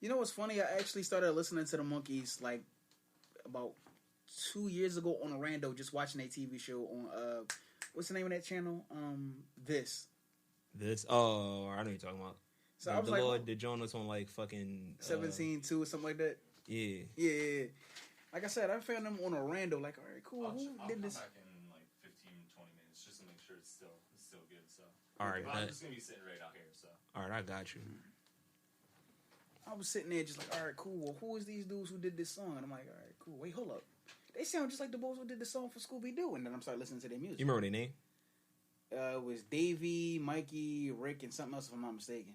You know what's funny? I actually started listening to the Monkees like about 2 years ago on a rando, just watching a TV show on what's the name of that channel? This. Oh, I know what you're talking about. So I was like, the Jonas on like fucking 17-2 or something like that. Yeah. Like I said, I found them on a rando. Like, all right, cool. Who did this? I'll come back in like 15, 20 minutes just to make sure it's still good. So, all right, I'm just gonna be sitting right out here. So, all right, I got you. I was sitting there just like, all right, cool. Well, who is these dudes who did this song? And I'm like, all right, cool. Wait, hold up. They sound just like the boys who did the song for Scooby Doo. And then I'm starting listening to their music. You remember their name? It was Davey, Mikey, Rick, and something else if I'm not mistaken.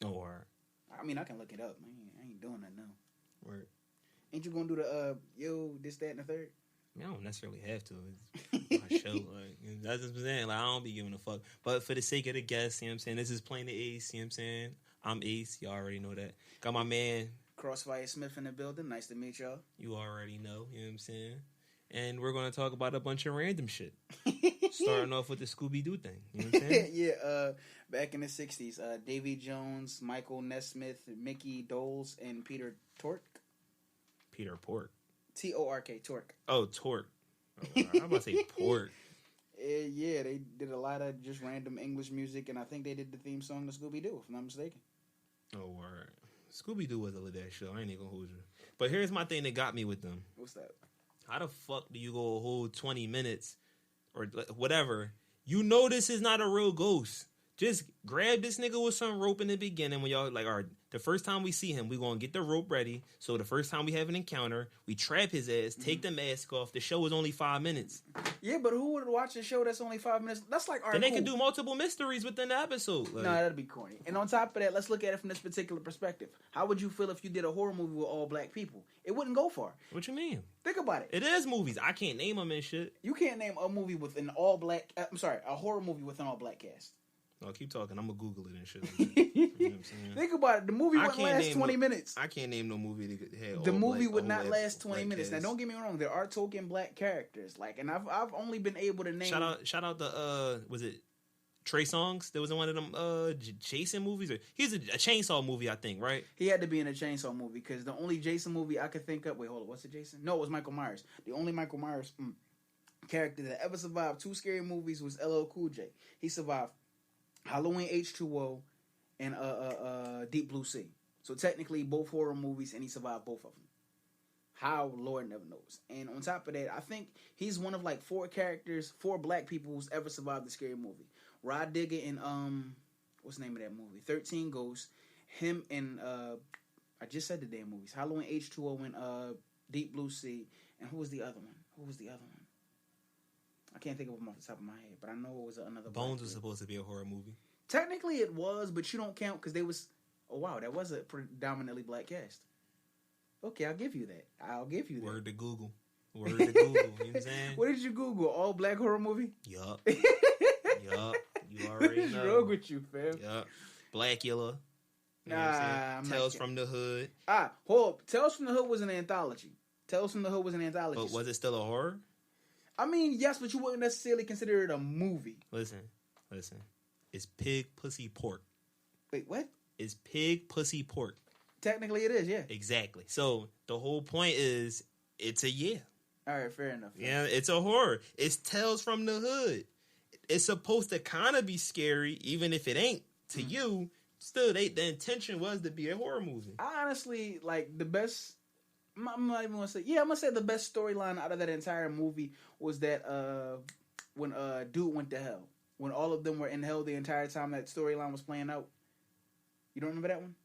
Oh, all right. I mean, I can look it up. I ain't doing that now. Word. Ain't you gonna do the this, that, and the third? I mean, I don't necessarily have to. It's my show. Like, that's what I'm saying. Like, I don't be giving a fuck. But for the sake of the guests, you know what I'm saying? This is Playing the Ace, you know what I'm saying? I'm Ace. Y'all already know that. Got my man Crossfyre Smith in the building. Nice to meet y'all. You already know, you know what I'm saying? And we're going to talk about a bunch of random shit. Starting off with the Scooby-Doo thing, you know what I'm saying? Yeah, back in the 60s, Davy Jones, Michael Nesmith, Mickey Doles, and Peter Tork. Peter Pork. T-O-R-K, Tork. Oh, Tork. Oh, I'm about to say Pork. Yeah, they did a lot of just random English music, and I think they did the theme song to Scooby-Doo, if I'm not mistaken. Oh, word. Scooby-Doo was a lit ass show. I ain't even gonna hold you. But here's my thing that got me with them. What's that? How the fuck do you go a whole 20 minutes or whatever? You know this is not a real ghost. Just grab this nigga with some rope in the beginning when y'all like, all right, the first time we see him, we gonna get the rope ready. So the first time we have an encounter, we trap his ass, take the mask off. The show is only 5 minutes. Yeah, but who would watch a show that's only 5 minutes? That's like, all right, then they cool. can do multiple mysteries within the episode. Like, nah, that'd be corny. And on top of that, let's look at it from this particular perspective. How would you feel if you did a horror movie with all black people? It wouldn't go far. What you mean? Think about it. It is movies. I can't name them and shit. You can't name a movie with an all black. A horror movie with an all black cast. No, keep talking. I'm gonna Google it and shit. Like that. You know what I'm saying? Think about it. The movie wouldn't last 20 minutes. I can't name no movie that had the all movie black, would not last 20 minutes. Cast. Now, don't get me wrong. There are token black characters, like, and I've only been able to name. Shout out the was it Trey Songz? There was in one of them Jason movies. He's a Chainsaw movie, I think, right? He had to be in a Chainsaw movie because the only Jason movie I could think of. Wait, hold on. What's it, Jason? No, it was Michael Myers. The only Michael Myers character that ever survived 2 scary movies was LL Cool J. He survived Halloween H2O and Deep Blue Sea. So technically both horror movies, and he survived both of them. How, Lord never knows. And on top of that, I think he's one of like 4 black people who's ever survived a scary movie. Rod Digger in what's the name of that movie? 13 Ghosts. Him and I just said the damn movies. Halloween H2O and Deep Blue Sea. And who was the other one? I can't think of them off the top of my head, but I know it was another. Bones was supposed to be a horror movie. Technically, it was, but you don't count because they was. Oh wow, that was a predominantly black cast. Okay, I'll give you that. Word to Google. You know what I'm saying? What did you Google? All black horror movie? Yup. You already know. What's wrong with you, fam? Yup. Blackula. You know nah, Tales from the Hood. Hold up. Tales from the Hood was an anthology. But was it still a horror? I mean, yes, but you wouldn't necessarily consider it a movie. Listen. It's pig, pussy, pork. Wait, what? It's pig, pussy, pork. Technically, it is, yeah. Exactly. So the whole point is, it's a yeah. All right, fair enough. Yeah, it's a horror. It's Tales from the Hood. It's supposed to kind of be scary, even if it ain't to you. Still, the intention was to be a horror movie. I honestly like the best. I'm not even gonna say. Yeah, I'm gonna say the best storyline out of that entire movie was that when dude went to hell. When all of them were in hell the entire time that storyline was playing out. You don't remember that one?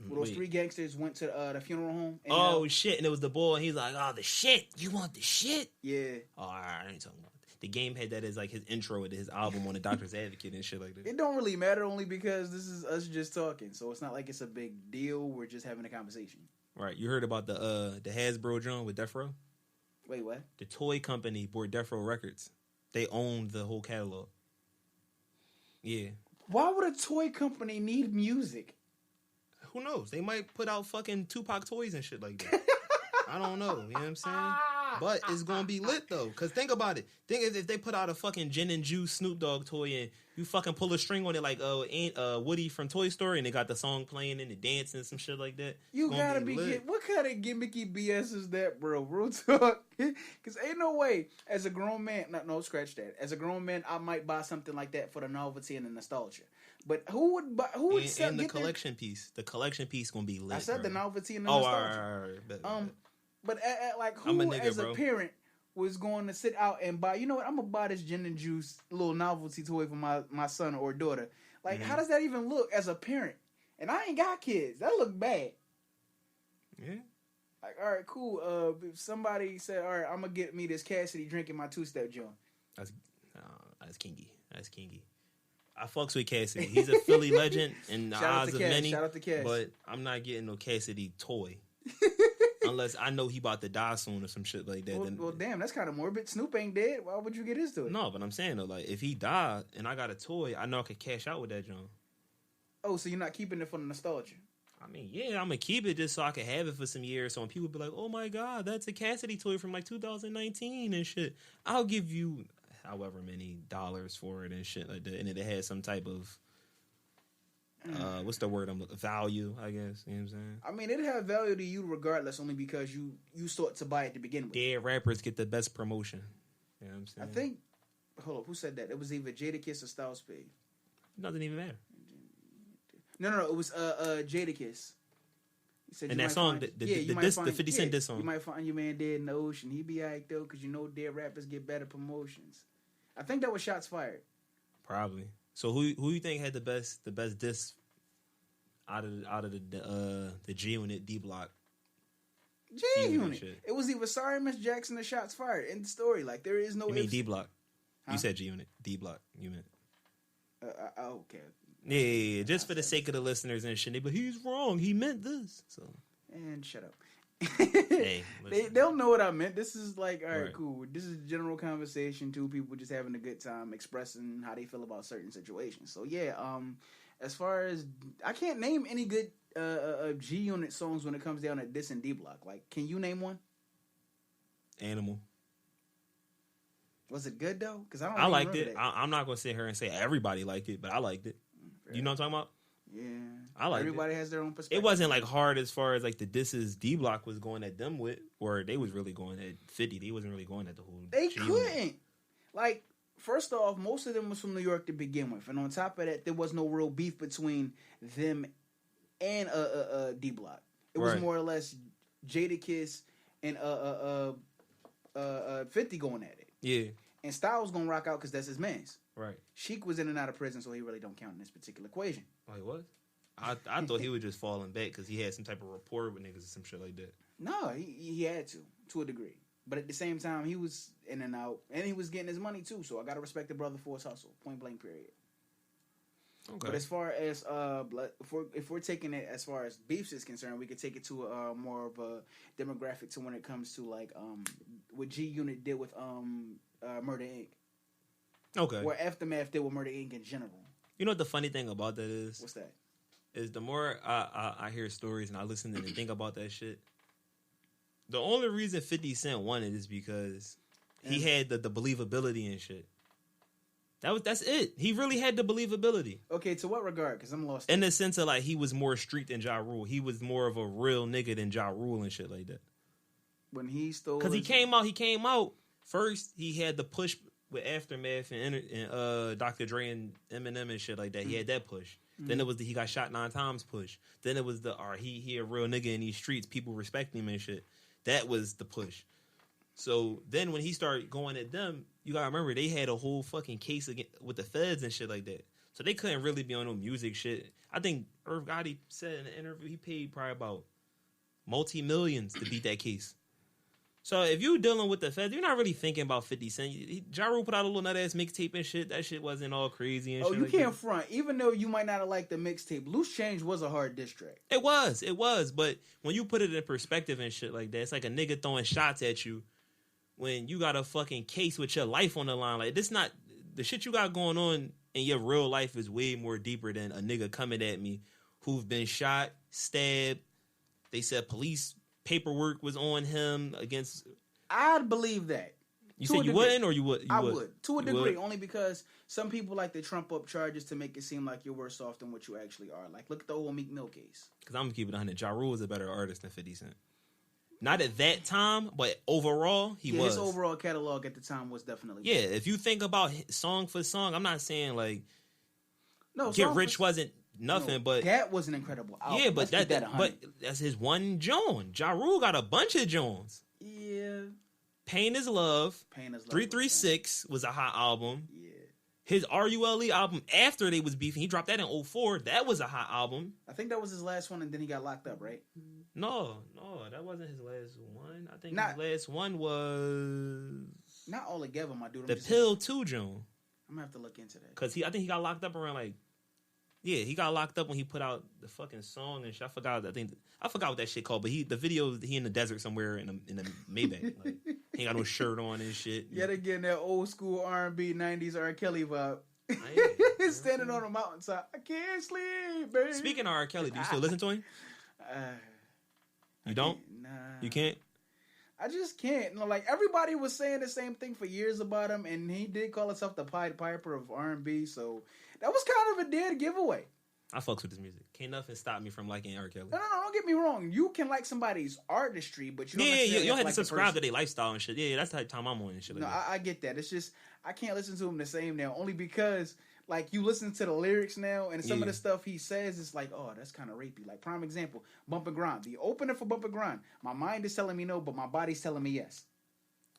Where those 3 gangsters went to the funeral home. Oh shit! And it was the boy. And he's like, "Oh, the shit! You want the shit?" Yeah. Oh, all right, I ain't talking about it. The game had that as like his intro to his album on the Doctor's Advocate and shit like that. It don't really matter only because this is us just talking, so it's not like it's a big deal. We're just having a conversation. Right. You heard about the Hasbro joint with Death Row? Wait, what? The toy company bought Death Row Records. They owned the whole catalog. Yeah. Why would a toy company need music? Who knows? They might put out fucking Tupac toys and shit like that. I don't know. You know what I'm saying? But it's gonna be lit though. Cause think about it. Think if they put out a fucking gin and juice Snoop Dogg toy and you fucking pull a string on it like Woody from Toy Story and they got the song playing and the dancing and some shit like that. You gotta be kidding. What kind of gimmicky BS is that, bro? Real talk. Cause ain't no way as a grown man, no, scratch that. As a grown man, I might buy something like that for the novelty and the nostalgia. But who would buy? Who would sell? And the collection piece. The collection piece gonna be lit. I said bro. the novelty and the nostalgia. All right. Bet. But like who nigga, as bro. a parent was going to sit out and buy? You know what? I'm gonna buy this gin and juice little novelty toy for my son or daughter. Like, how does that even look as a parent? And I ain't got kids. That look bad. Yeah. Like, all right, cool. If somebody said, all right, I'm gonna get me this Cassidy drinking my 2-step joint. That's kinky. That's kinky. I fucks with Cassidy. He's a Philly legend in the eyes of many. Shout out to Cass. But I'm not getting no Cassidy toy. Unless I know he about to die soon or some shit like that. Well, damn, that's kind of morbid. Snoop ain't dead. Why would you get his toy? No, but I'm saying though, like if he died and I got a toy, I know I could cash out with that joint. Oh, so you're not keeping it for the nostalgia? I mean, yeah, I'm gonna keep it just so I can have it for some years. So when people be like, "Oh my god, that's a Cassidy toy from like 2019 and shit," I'll give you however many dollars for it and shit like that, and it has some type of what's the word? Value, I guess. You know what I'm saying? I mean, it have value to you regardless, only because you sought to buy it to begin with. Dead rappers get the best promotion. You know what I'm saying? I think. Hold up, who said that? It was either Jadakiss or Styles P. Doesn't even matter. No. It was Jadakiss. He said And that song, the 50 Cent diss song. You might find your man dead in the ocean. He be alright though, because you know dead rappers get better promotions. I think that was Shots Fired. Probably. So who you think had the best diss out of the G Unit D Block? G Unit. It was either Sorry Miss Jackson or Shots Fired. In the story, like there is no. You mean D Block? Huh? You said G Unit. D Block. You meant. Okay. Yeah. Just for the sake of the listeners and shit, but he's wrong. He meant this. So. And shut up. Hey, they'll know what I meant. This is like, all right, cool. This is general conversation. Two people just having a good time, expressing how they feel about certain situations. So yeah, as far as I can't name any good G Unit songs when it comes down to diss and D Block. Like, can you name one? Animal. Was it good though? Because I liked it. I'm not gonna sit here and say everybody liked it, but I liked it. You know what I'm talking about? Yeah, I like everybody has their own perspective. It wasn't like hard as far as like the disses D Block was going at them with, or they was really going at 50. They wasn't really going at the whole. They couldn't. Like, first off, most of them was from New York to begin with, and on top of that, there was no real beef between them and D Block. It was more or less Jadakiss and 50 going at it. Yeah. And Styles gonna rock out because that's his man's. Right. Sheik was in and out of prison, so he really don't count in this particular equation. Oh, he was? I thought he was just falling back because he had some type of rapport with niggas or some shit like that. No, he had to a degree. But at the same time, he was in and out, and he was getting his money too. So I gotta respect the brother for his hustle. Point blank. Period. Okay. But as far as if we're taking it as far as beefs is concerned, we could take it to more of a demographic to when it comes to like what G Unit did with Murder Inc. Okay. Or Aftermath did with Murder Inc. in general. You know what the funny thing about that is? What's that? Is the more I hear stories and I listen and think about that shit, the only reason 50 Cent won it is because he had the believability and shit. That's it. He really had the believability. Okay, to what regard? Because I'm lost. In the sense of like he was more street than Ja Rule. He was more of a real nigga than Ja Rule and shit like that. When he stole, because he came out first. He had the push with Aftermath and Dr. Dre and Eminem and shit like that. He had that push. Then it was he got shot 9 times push. Then it was he a real nigga in these streets. People respect him and shit. That was the push. So then when he started going at them, you gotta remember they had a whole fucking case with the feds and shit like that. So they couldn't really be on no music shit. I think Irv Gotti said in an interview he paid probably about multi-millions to beat that case. So if you dealing with the feds, you're not really thinking about 50 Cent. Ja Rule put out a little nut-ass mixtape and shit. That shit wasn't all crazy and shit. Oh, you like can't that. front. Even though you might not have liked the mixtape, Loose Change was a hard diss track. It was. But when you put it in perspective and shit like that, it's like a nigga throwing shots at you when you got a fucking case with your life on the line. Like, this not... The shit you got going on in your real life is way more deeper than a nigga coming at me who've been shot, stabbed. They said police... paperwork was on him against I'd believe that. You To said a you degree. wouldn't, or you would? I would. To a degree, would? only because some people like to trump up charges to make it seem like you're worse off than what you actually are. Like, look at the whole Meek Mill case. Because I'm going to keep it 100. Ja Rule was a better artist than 50 Cent. Not at that time, but overall, he was. His overall catalog at the time was definitely Yeah, if you think about song for song, I'm not saying, like, no, Get Rich wasn't nothing, but... that was an incredible album. Yeah, but Let's keep but that's his one Joan. Ja Rule got a bunch of Jones. Yeah. Pain is Love. Pain is Love. 336 was a hot album. Yeah. His RULE album after they was beefing, he dropped that in 04. That was a hot album. I think that was his last one, and then he got locked up, right? No, that wasn't his last one. I think Not- his last one was Not all together, my dude. the Pill 2 Joan. I'm gonna have to look into that. Cause I think he got locked up around like, yeah, he got locked up when he put out the fucking song and shit. I forgot what that shit called. But the video, he in the desert somewhere in the Maybach. Like, he ain't got no shirt on and shit. Yet again, that old school R&B '90s R. Kelly vibe. Standing on a mountainside, I can't sleep, baby. Speaking of R. Kelly, do you still listen to him? You don't? Nah. You can't? I just can't. No, like everybody was saying the same thing for years about him, and he did call himself the Pied Piper of R&B. So that was kind of a dead giveaway. I fucks with his music. Can't nothing stop me from liking R. Kelly. No, don't get me wrong. You can like somebody's artistry, but you don't. Yeah, necessarily you don't have like to the subscribe to person. their lifestyle and shit. Yeah, that's the type of time I'm on and shit like No, that. I get that. It's just I can't listen to him the same now, only because like you listen to the lyrics now, and some of the stuff he says is like, oh, that's kind of rapey. Like prime example, Bump and Grind. The opener for Bump and Grind. My mind is telling me no, but my body's telling me yes.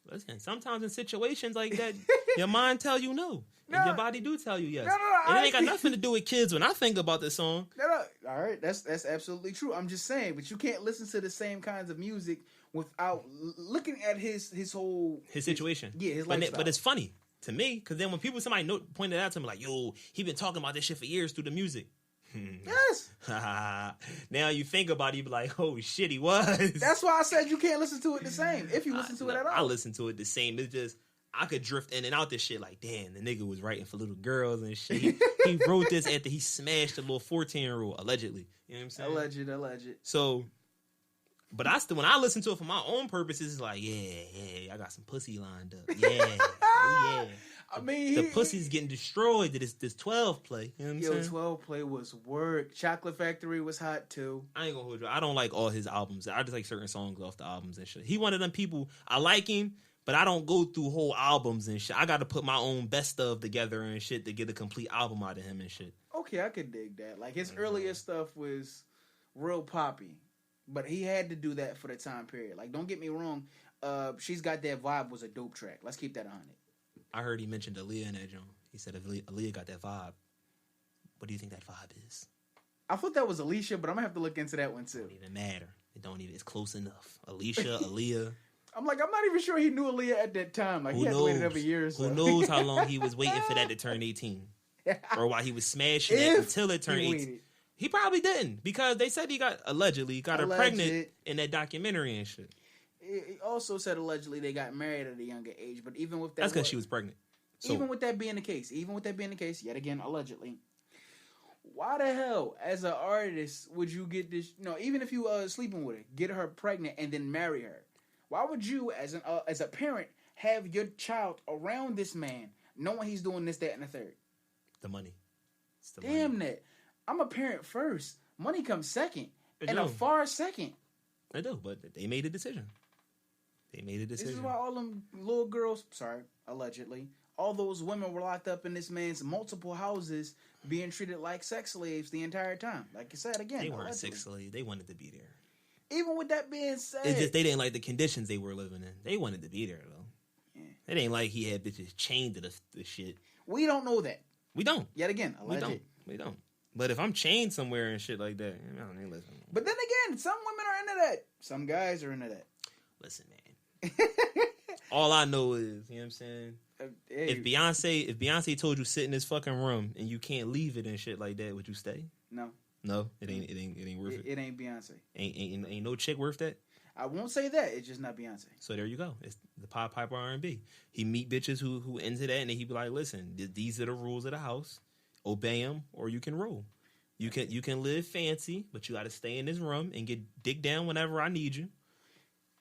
Listen, sometimes in situations like that, your mind tell you no, and No. your body do tell you yes. No, and it ain't got nothing to do with kids. When I think about this song, No. All right, that's absolutely true. I'm just saying, but you can't listen to the same kinds of music without looking at his whole situation, his but lifestyle. but it's funny to me because then when somebody pointed out to me like, yo, he been talking about this shit for years through the music. Yes. Now you think about it, you be like, oh shit, he was. That's why I said you can't listen to it the same if you listen to it at all. I listen to it the same. It's just I could drift in and out this shit like, damn, the nigga was writing for little girls and shit. He wrote this after he smashed a little 14-year-old, allegedly. You know what I'm saying? Alleged. So, but when I listen to it for my own purposes, it's like, yeah, I got some pussy lined up. Yeah, oh yeah. I mean, the pussy's getting destroyed to this 12 play. You know what I'm saying? 12 play was work. Chocolate Factory was hot too. I ain't gonna hold you. I don't like all his albums. I just like certain songs off the albums and shit. He one of them people, I like him, but I don't go through whole albums and shit. I got to put my own best of together and shit to get a complete album out of him and shit. Okay, I could dig that. Like his earlier stuff was real poppy, but he had to do that for the time period. Like, don't get me wrong. She's Got That Vibe was a dope track. Let's keep that on it. I heard he mentioned Aaliyah in that joint. He said if Aaliyah got that vibe. What do you think that vibe is? I thought that was Alicia, but I'm gonna have to look into that one too. It don't even matter. It's close enough. Alicia, Aaliyah. I'm not even sure he knew Aaliyah at that time. Like, he had to wait every year or so. Who knows how long he was waiting for that to turn 18? Or why he was smashing it until it turned 18. He probably didn't, because they said he got her pregnant in that documentary and shit. He also said allegedly they got married at a younger age, but even with that, that's because she was pregnant. So, even with that being the case, yet again allegedly, why the hell, as an artist, would you get this? No, even if you sleeping with her, get her pregnant and then marry her. Why would you, as a parent, have your child around this man, knowing he's doing this, that, and the third? The money. Damn that. I'm a parent first. Money comes second, and a far second. They do, but they made a decision. This is why all them little girls, allegedly, all those women were locked up in this man's multiple houses, being treated like sex slaves the entire time. Like I said again, they weren't sex slaves. They wanted to be there. Even with that being said, it's just they didn't like the conditions they were living in. They wanted to be there though. Yeah. It ain't like he had bitches chained to the shit. We don't know that. We don't. Yet again, alleged. We don't. But if I'm chained somewhere and shit like that, I don't need listen. But then again, some women are into that. Some guys are into that. Listen, man. All I know is, you know what I'm saying? If Beyonce told you sit in this fucking room and you can't leave it and shit like that, would you stay? No, it ain't worth it. It ain't Beyonce. Ain't no chick worth that. I won't say that. It's just not Beyonce. So there you go. It's the Pied Piper R&B. He meet bitches who into that, and then he be like, listen, these are the rules of the house. Obey them, or you can roll. You can live fancy, but you got to stay in this room and get dick down whenever I need you.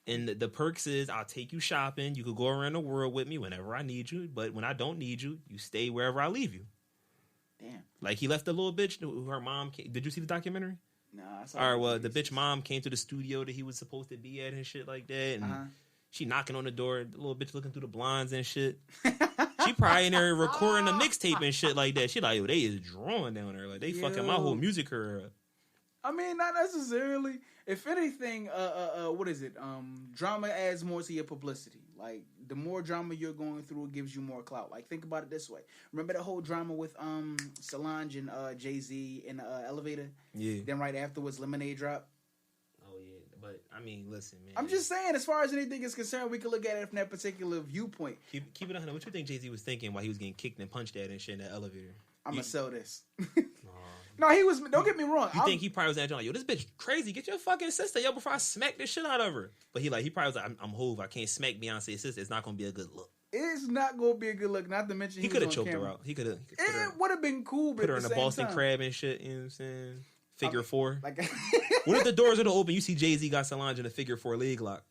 And the perks is I'll take you shopping. You could go around the world with me whenever I need you. But when I don't need you, you stay wherever I leave you. Damn. Like he left the little bitch. Her mom came. Did you see the documentary? Nah. I saw All right. Well, the bitch mom came to the studio that he was supposed to be at and shit like that. And she knocking on the door. The little bitch looking through the blinds and shit. She probably in there recording a mixtape and shit like that. She like, yo, they is drawing down there. Like they fucking my whole music career up. I mean, not necessarily. If anything, what is it? Drama adds more to your publicity. Like, the more drama you're going through, it gives you more clout. Like, think about it this way. Remember the whole drama with Solange and Jay-Z in the elevator? Yeah. Then right afterwards, Lemonade dropped? Oh, yeah. But, I mean, listen, man. I'm just saying, as far as anything is concerned, we can look at it from that particular viewpoint. Keep it 100. What you think Jay-Z was thinking while he was getting kicked and punched at and shit in that elevator? I'm going to sell this. No, he was. Don't get me wrong. You think he probably was at like, yo, this bitch crazy. Get your fucking sister, yo, before I smack this shit out of her. But he probably was like, I'm Hov. I can't smack Beyonce's sister. It's not gonna be a good look. It's not gonna be a good look. Not to mention he could have choked her out. He could have. It would have been cool. But put her in a Boston time. Crab and shit. You know what I'm saying? Figure four. Like, what if the doors are to open? You see Jay-Z got Solange in a figure 4 leg lock.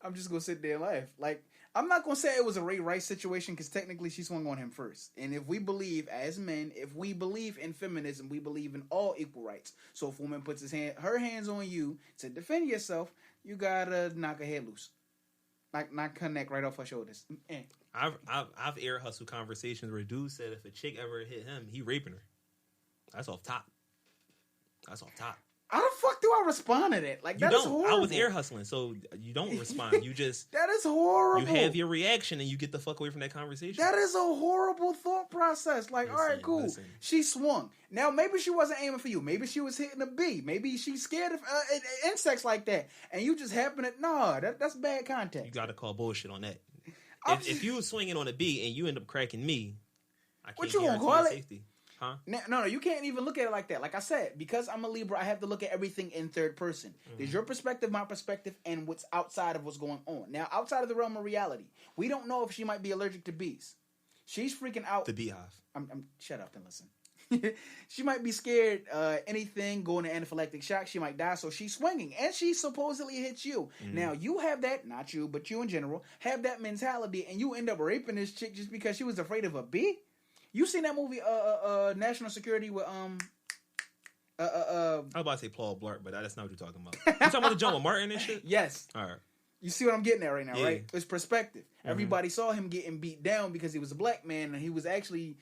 I'm just gonna sit there and laugh. Like, I'm not gonna say it was a Ray Rice situation because technically she swung on him first. And if we believe as men, if we believe in feminism, we believe in all equal rights. So if a woman puts her hands on you to defend yourself, you gotta knock her head loose, like not connect right off her shoulders. I've air hustle conversations where dudes said if a chick ever hit him, he raping her. That's off top. How the fuck do I respond to that? Like, that is horrible. I was air hustling, so you don't respond. You just that is horrible. You have your reaction and you get the fuck away from that conversation. That is a horrible thought process. Like, all right, cool. She swung. Now, maybe she wasn't aiming for you. Maybe she was hitting a bee. Maybe she's scared of insects like that. And you just happen to... No, that's bad contact. You got to call bullshit on that. If you was swinging on a bee and you end up cracking me, I can't guarantee your safety. Huh? No, you can't even look at it like that. Like I said, because I'm a Libra, I have to look at everything in third person. There's your perspective, my perspective, and what's outside of what's going on. Now, outside of the realm of reality, we don't know if she might be allergic to bees. She's freaking out. The beehive. I'm shut up and listen. She might be scared. Anything going into anaphylactic shock, she might die. So she's swinging, and she supposedly hits you. Now you have that, not you, but you in general have that mentality, and you end up raping this chick just because she was afraid of a bee. You seen that movie, National Security with I was about to say Paul Blart, but that's not what you're talking about. You talking about the John with Martin and shit? Yes. All right. You see what I'm getting at right now, right? It's perspective. Everybody saw him getting beat down because he was a black man, and he was actually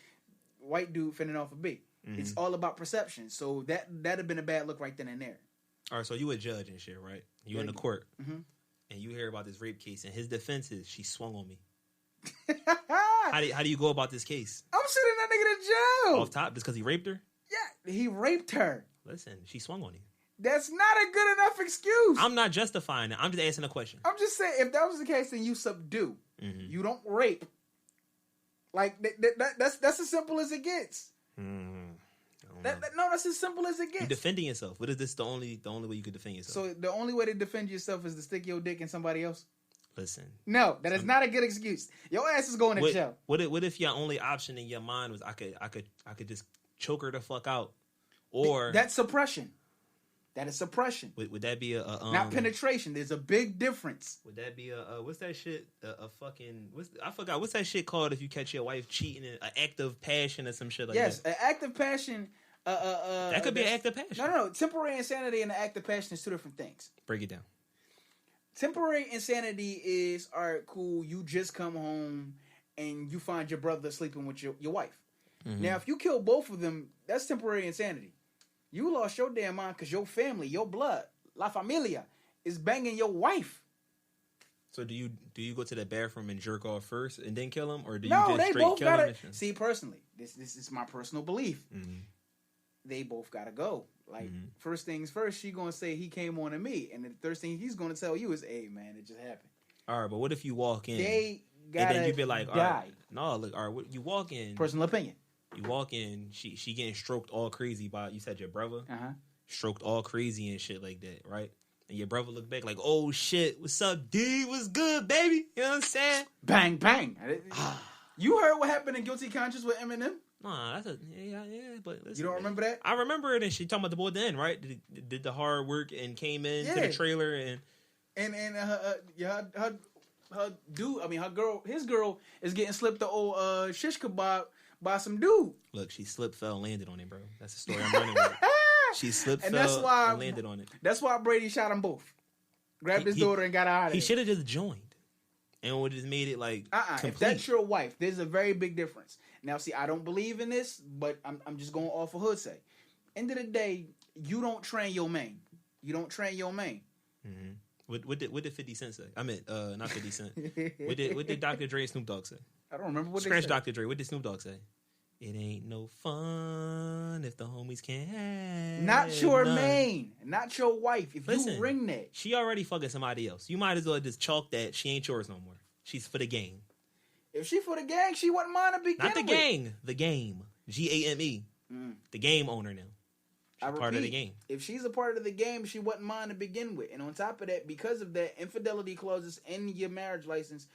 a white dude fending off a bee. It's all about perception. So that'd have been a bad look right then and there. All right, so you a judge and shit, right? You in the court, and you hear about this rape case, and his defense is she swung on me. How do you go about this case? I'm sending that nigga to jail. Off top, just because he raped her? Yeah, he raped her. Listen, she swung on him. That's not a good enough excuse. I'm not justifying it. I'm just asking a question. I'm just saying, if that was the case, then you subdue. You don't rape. Like, that's as simple as it gets. No, that's as simple as it gets. You're defending yourself. What is this the only way you could defend yourself? So the only way to defend yourself is to stick your dick in somebody else? Listen. No, that is not a good excuse. Your ass is going to jail. What if your only option in your mind was I could just choke her the fuck out? Or that's suppression. That is suppression. Would that be a not penetration? There's a big difference. Would that be a what's that shit? I forgot what's that shit called if you catch your wife cheating? An act of passion or some shit like that. Yes, an act of passion. That could be an act of passion. No. Temporary insanity and an act of passion is two different things. Break it down. Temporary insanity is, all right, cool, you just come home and you find your brother sleeping with your wife. Now, if you kill both of them, that's temporary insanity. You lost your damn mind because your family, your blood, la familia, is banging your wife. So do you go to the bathroom and jerk off first and then kill him? Or do you No, just they straight both kill gotta... him? See, personally, this is my personal belief. They both gotta go. Like, first things first, she gonna say he came on to me. And the first thing he's gonna tell you is, hey, man, it just happened. All right, but what if you walk in? They gotta and then you be like, all die. right, no, look, all right, you walk in. Personal opinion. You walk in, she getting stroked all crazy by, you said your brother? Stroked all crazy and shit like that, right? And your brother look back like, oh, shit, what's up, D? What's good, baby? You know what I'm saying? Bang, bang. You heard what happened in Guilty Conscience with Eminem? Nah, that's yeah, but listen, you don't remember that? I remember it, and she talking about the boy then, right? Did the hard work and came in to the trailer, and And her dude, I mean his girl is getting slipped the old shish kebab by some dude. Look, she slipped, fell, landed on it, bro. That's the story I'm running with. She slipped, And fell, that's why and landed on it. That's why Brady shot them both. Grabbed his daughter and got out of there. He should have just joined. And would have made it like complete. If that's your wife, there's a very big difference. Now, see, I don't believe in this, but I'm just going off of hood say. End of the day, you don't train your man. You don't train your man. Mm-hmm. What did 50 Cent say? I meant not 50 Cent. What did Dr. Dre and Snoop Dogg say? I don't remember what Scratch they said. Dr. Dre. What did Snoop Dogg say? It ain't no fun if the homies can't have Not your none. man, not your wife. If Listen, you ring that, she already fucking somebody else. You might as well just chalk that. She ain't yours no more. She's for the gang. if she for the gang, she wasn't mine to begin Not the with. gang. The game. GAME. The game owner now. I She's part of the repeat, game. If she's a part of the game, she wasn't mine to begin with. And on top of that, because of that infidelity clauses in your marriage license,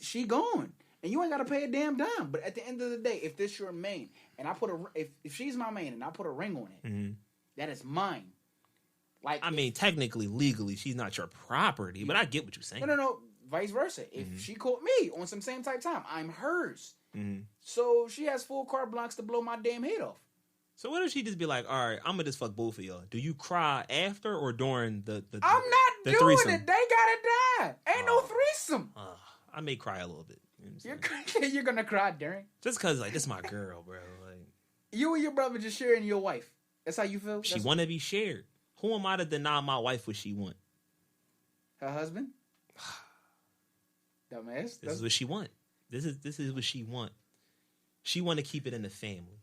she gone. And you ain't got to pay a damn dime. But at the end of the day, if this your main, and I put if she's my main and I put a ring on it, that is mine. Like, I mean, technically, legally, she's not your property, but I get what you're saying. No. Vice versa. If she caught me on some same type time, I'm hers. So she has full carte blanche to blow my damn head off. So what if she just be like, all right, I'm going to just fuck both of y'all. Do you cry after or during the I'm not the doing threesome? it. They gotta die. Ain't no threesome. I may cry a little bit. You know what I'm saying? You're gonna cry during. Just because, like, this is my girl, bro. Like, You and your brother just sharing your wife. That's how you feel? she want to be shared. Who am I to deny my wife what she want? Her husband? Dumbass. This is what she want. This is what she want. She want to keep it in the family.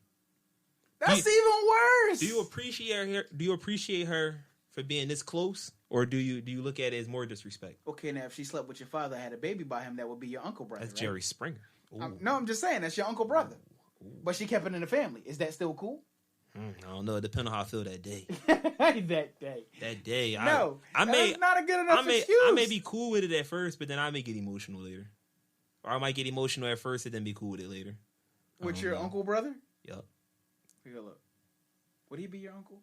That's even worse. Do you appreciate her? Do you appreciate her for being this close, or do you look at it as more disrespect? Okay, now if she slept with your father and had a baby by him, that would be your uncle brother. That's right? Jerry Springer. No, I'm just saying that's your uncle brother. But she kept it in the family. Is that still cool? I don't know. It depends on how I feel that day. That day. That day, No, I may that's not a good enough excuse. I may be cool with it at first, but then I may get emotional later, or I might get emotional at first and then be cool with it later. With your uncle brother? Yup. Here, look. Would he be your uncle?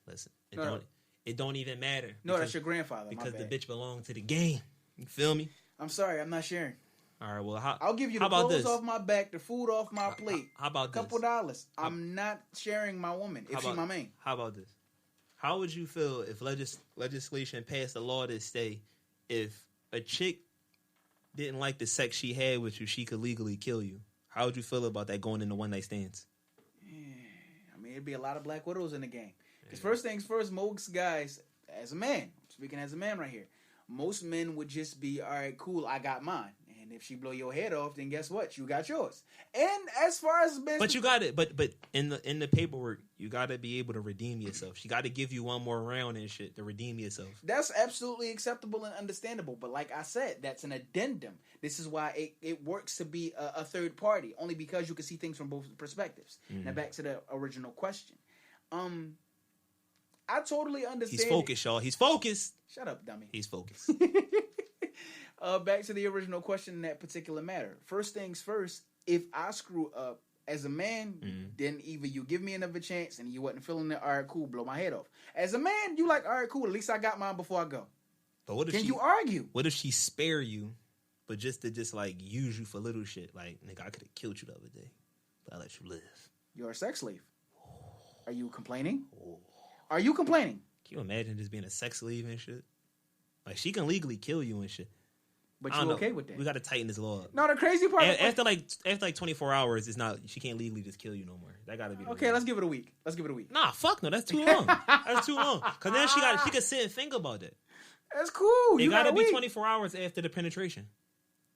Listen, it don't even matter. No, that's your grandfather. Because my the bad. bitch belonged to the game. You feel me? I'm sorry, I'm not sharing. All right. Well, I'll give you the clothes off my back, the food off my plate. How about a couple dollars? I'm not sharing my woman if she's my main. How about this? How would you feel if legislation passed a law that say if a chick didn't like the sex she had with you, she could legally kill you? How would you feel about that going into one night stands? I mean, it'd be a lot of black widows in the game. Because first things first, most guys, as a man, speaking as a man right here, most men would just be, all right, cool, I got mine. And if she blow your head off, then guess what? You got yours. And as far as business, but you got it. But in the paperwork, you got to be able to redeem yourself. She got to give you one more round and shit to redeem yourself. That's absolutely acceptable and understandable. But like I said, that's an addendum. This is why it works to be a third party, only because you can see things from both perspectives. Now back to the original question. I totally understand. He's focused, y'all. He's focused. Shut up, dummy. He's focused. Back to the original question in that particular matter. First things first, if I screw up as a man, then either you give me another chance and you wasn't feeling it, all right, cool, blow my head off. As a man, you like, all right, cool, at least I got mine before I go. But what if you argue? What if she spare you, but just to like use you for little shit? Like, nigga, I could have killed you the other day, but I let you live. You're a sex slave. Are you complaining? Are you complaining? Can you imagine just being a sex slave and shit? Like, she can legally kill you and shit. But you okay with that? We got to tighten this law up. No, the crazy part... After like 24 hours, it's not... She can't legally just kill you no more. That got to be... Okay, let's give it a week. Nah, fuck no. That's too long. That's too long. Because then she could sit and think about that. That's cool. It got to be 24 hours after the penetration.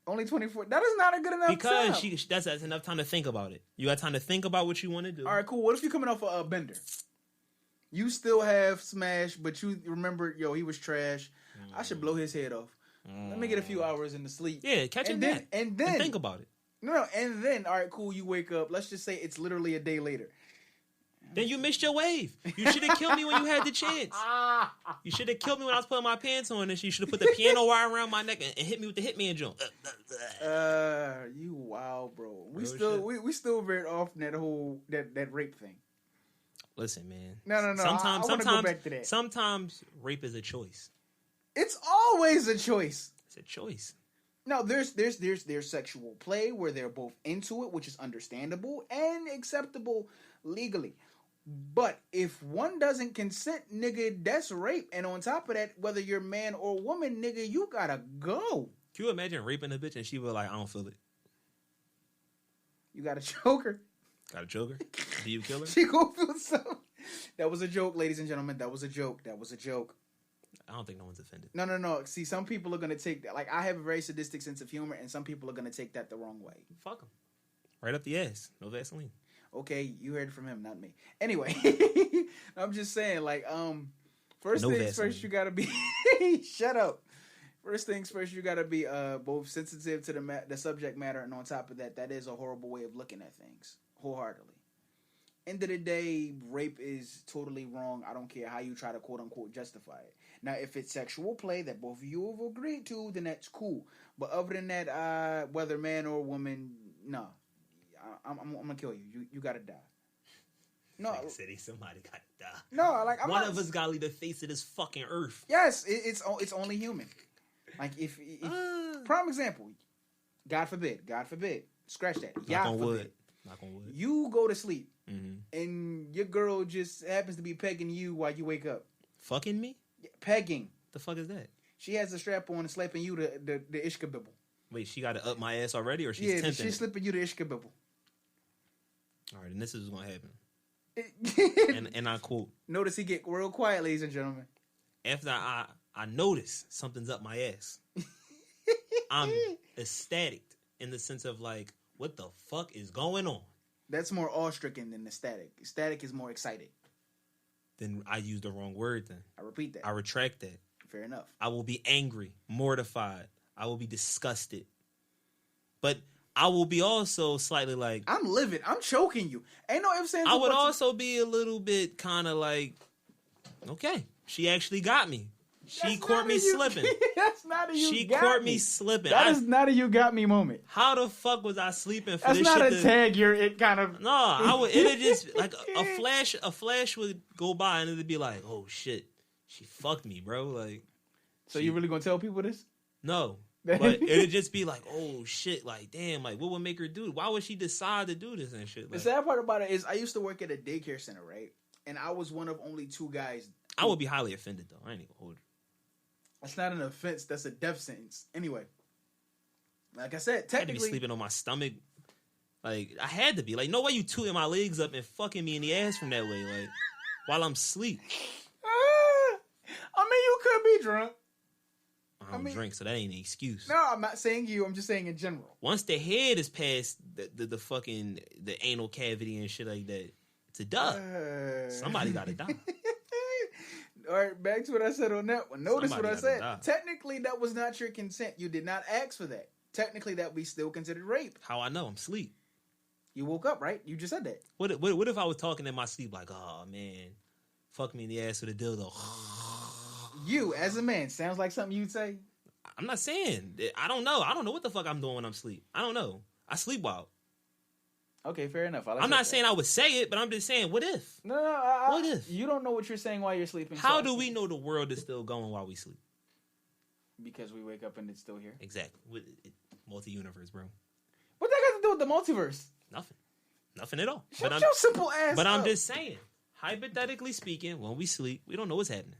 Only 24. That is not a good enough time. Because that's enough time to think about it. You got time to think about what you want to do. All right, cool. What if you're coming off a bender? You still have smash, but you remember, yo, he was trash. I should blow his head off. Let me get a few hours in the sleep. Yeah, catch a nap. And then think about it. No, and then, all right, cool, you wake up. Let's just say it's literally a day later. Then you missed your wave. You should have killed me when you had the chance. You should have killed me when I was putting my pants on, and you should have put the piano wire around my neck and hit me with the Hitman jump. You wild, bro. We still very often that whole that rape thing. Listen, man. No. I want to go back to that. Sometimes rape is a choice. It's always a choice. It's a choice. No, there's sexual play where they're both into it, which is understandable and acceptable legally. But if one doesn't consent, nigga, that's rape. And on top of that, whether you're man or woman, nigga, you gotta go. Can you imagine raping a bitch and she was like, I don't feel it? You gotta choke her. Gotta choke her? Do you kill her? She gonna feel so. That was a joke, ladies and gentlemen. That was a joke. I don't think no one's offended. No. See, some people are gonna take that. Like, I have a very sadistic sense of humor, and some people are gonna take that the wrong way. Fuck them. Right up the ass. No Vaseline. Okay, you heard it from him, not me. Anyway, I'm just saying, like, first No things Vaseline. first, you gotta be. Shut up. First things first, you gotta be both sensitive to the subject matter, and on top of that, that is a horrible way of looking at things, wholeheartedly. End of the day, rape is totally wrong. I don't care how you try to quote unquote justify it. Now, if it's sexual play that both of you have agreed to, then that's cool. But other than that, whether man or woman, no, I'm gonna kill you. You gotta die. No, Like city, somebody gotta die. No, like one of us gotta leave the face of this fucking earth. Yes, it's only human. Like if prime example, God forbid, scratch that. Knock on wood. You go to sleep, mm-hmm. and your girl just happens to be pegging you while you wake up. Fucking me? Pegging. The fuck is that? She has a strap on and slapping you the ishkabibble. Wait, she got to up my ass already, or she's tempting? Yeah, she's slipping you the ishkabibble. All right, and this is what's going to happen. and I quote. Notice he get real quiet, ladies and gentlemen. After I notice something's up my ass, I'm ecstatic in the sense of like, what the fuck is going on? That's more awe-stricken than ecstatic. Ecstatic is more excited. Then I used the wrong word then. I repeat that. I retract that. Fair enough. I will be angry, mortified. I will be disgusted. But I will be also slightly like... I'm livid. I'm choking you. Ain't no ifs, ands, I would also be a little bit kind of like, okay, she actually got me. She caught me slipping. That's not a you She got caught me. me slipping. That is not a you got me moment. How the fuck was I sleeping for That's this not shit? a tag. It kind of... No, I would. It'd just like a flash would go by and it'd be like, oh shit, she fucked me, bro. Like, so you really gonna tell people this? No, but it'd just be like, oh shit, like damn, like what would make her do it? Why would she decide to do this and shit? Like, the sad part about it is, I used to work at a daycare center, right? And I was one of only 2 guys. I would be highly offended though. I ain't gonna hold you. That's not an offense. That's a death sentence. Anyway, like I said, I had to technically, be sleeping on my stomach. Like I had to be. Like no way you tooting my legs up and fucking me in the ass from that way. Like while I'm asleep. I mean, you could be drunk. I don't drink, so that ain't an excuse. No, I'm not saying you. I'm just saying in general. Once the head is past the fucking the anal cavity and shit like that, it's a dub. Somebody got to die. All right, back to what I said on that one. Notice Somebody what I said. die. Technically, that was not your consent. You did not ask for that. Technically, that we still considered rape. How I know? I'm asleep. You woke up, right? You just said that. What if I was talking in my sleep like, oh man, fuck me in the ass with a dildo? You, as a man, sounds like something you'd say. I'm not saying. I don't know. I don't know what the fuck I'm doing when I'm asleep. I don't know. I sleep wild. Okay, fair enough. I'm not saying I would say it, but I'm just saying, what if? No, what if? You don't know what you're saying while you're sleeping. How do we know the world is still going while we sleep? Because we wake up and it's still here. Exactly. Multi-universe, bro. What that got to do with the multiverse? Nothing at all. Shut your simple ass But up. I'm just saying, hypothetically speaking, when we sleep, we don't know what's happening.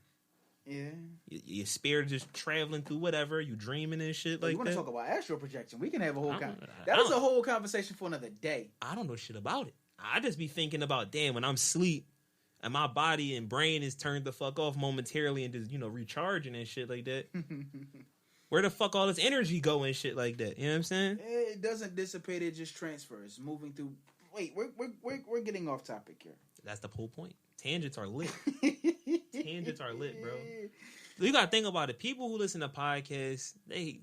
Yeah. Your spirit just traveling through whatever. You dreaming and shit like that. You want to talk about astral projection? We can have a whole that is a whole conversation for another day. I don't know shit about it. I just be thinking about, damn, when I'm asleep and my body and brain is turned the fuck off momentarily and just, recharging and shit like that. Where the fuck all this energy go and shit like that? You know what I'm saying? It doesn't dissipate. It just transfers. Moving through. Wait, we're getting off topic here. That's the whole point. Tangents are lit. Tangents are lit, bro. You gotta think about it. People who listen to podcasts, they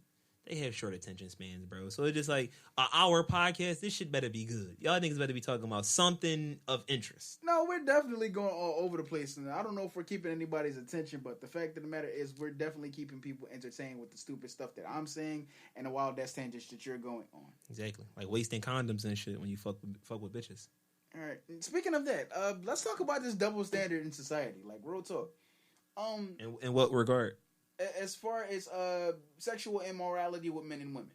have short attention spans, bro. So it's just like an hour podcast. This shit better be good. Y'all niggas better be talking about something of interest. No, we're definitely going all over the place, and I don't know if we're keeping anybody's attention, but the fact of the matter is, we're definitely keeping people entertained with the stupid stuff that I'm saying and the wild ass tangents that you're going on. Exactly, like wasting condoms and shit when you fuck with bitches. All right. Speaking of that, let's talk about this double standard in society. Like real talk. In what regard? as far as sexual immorality with men and women.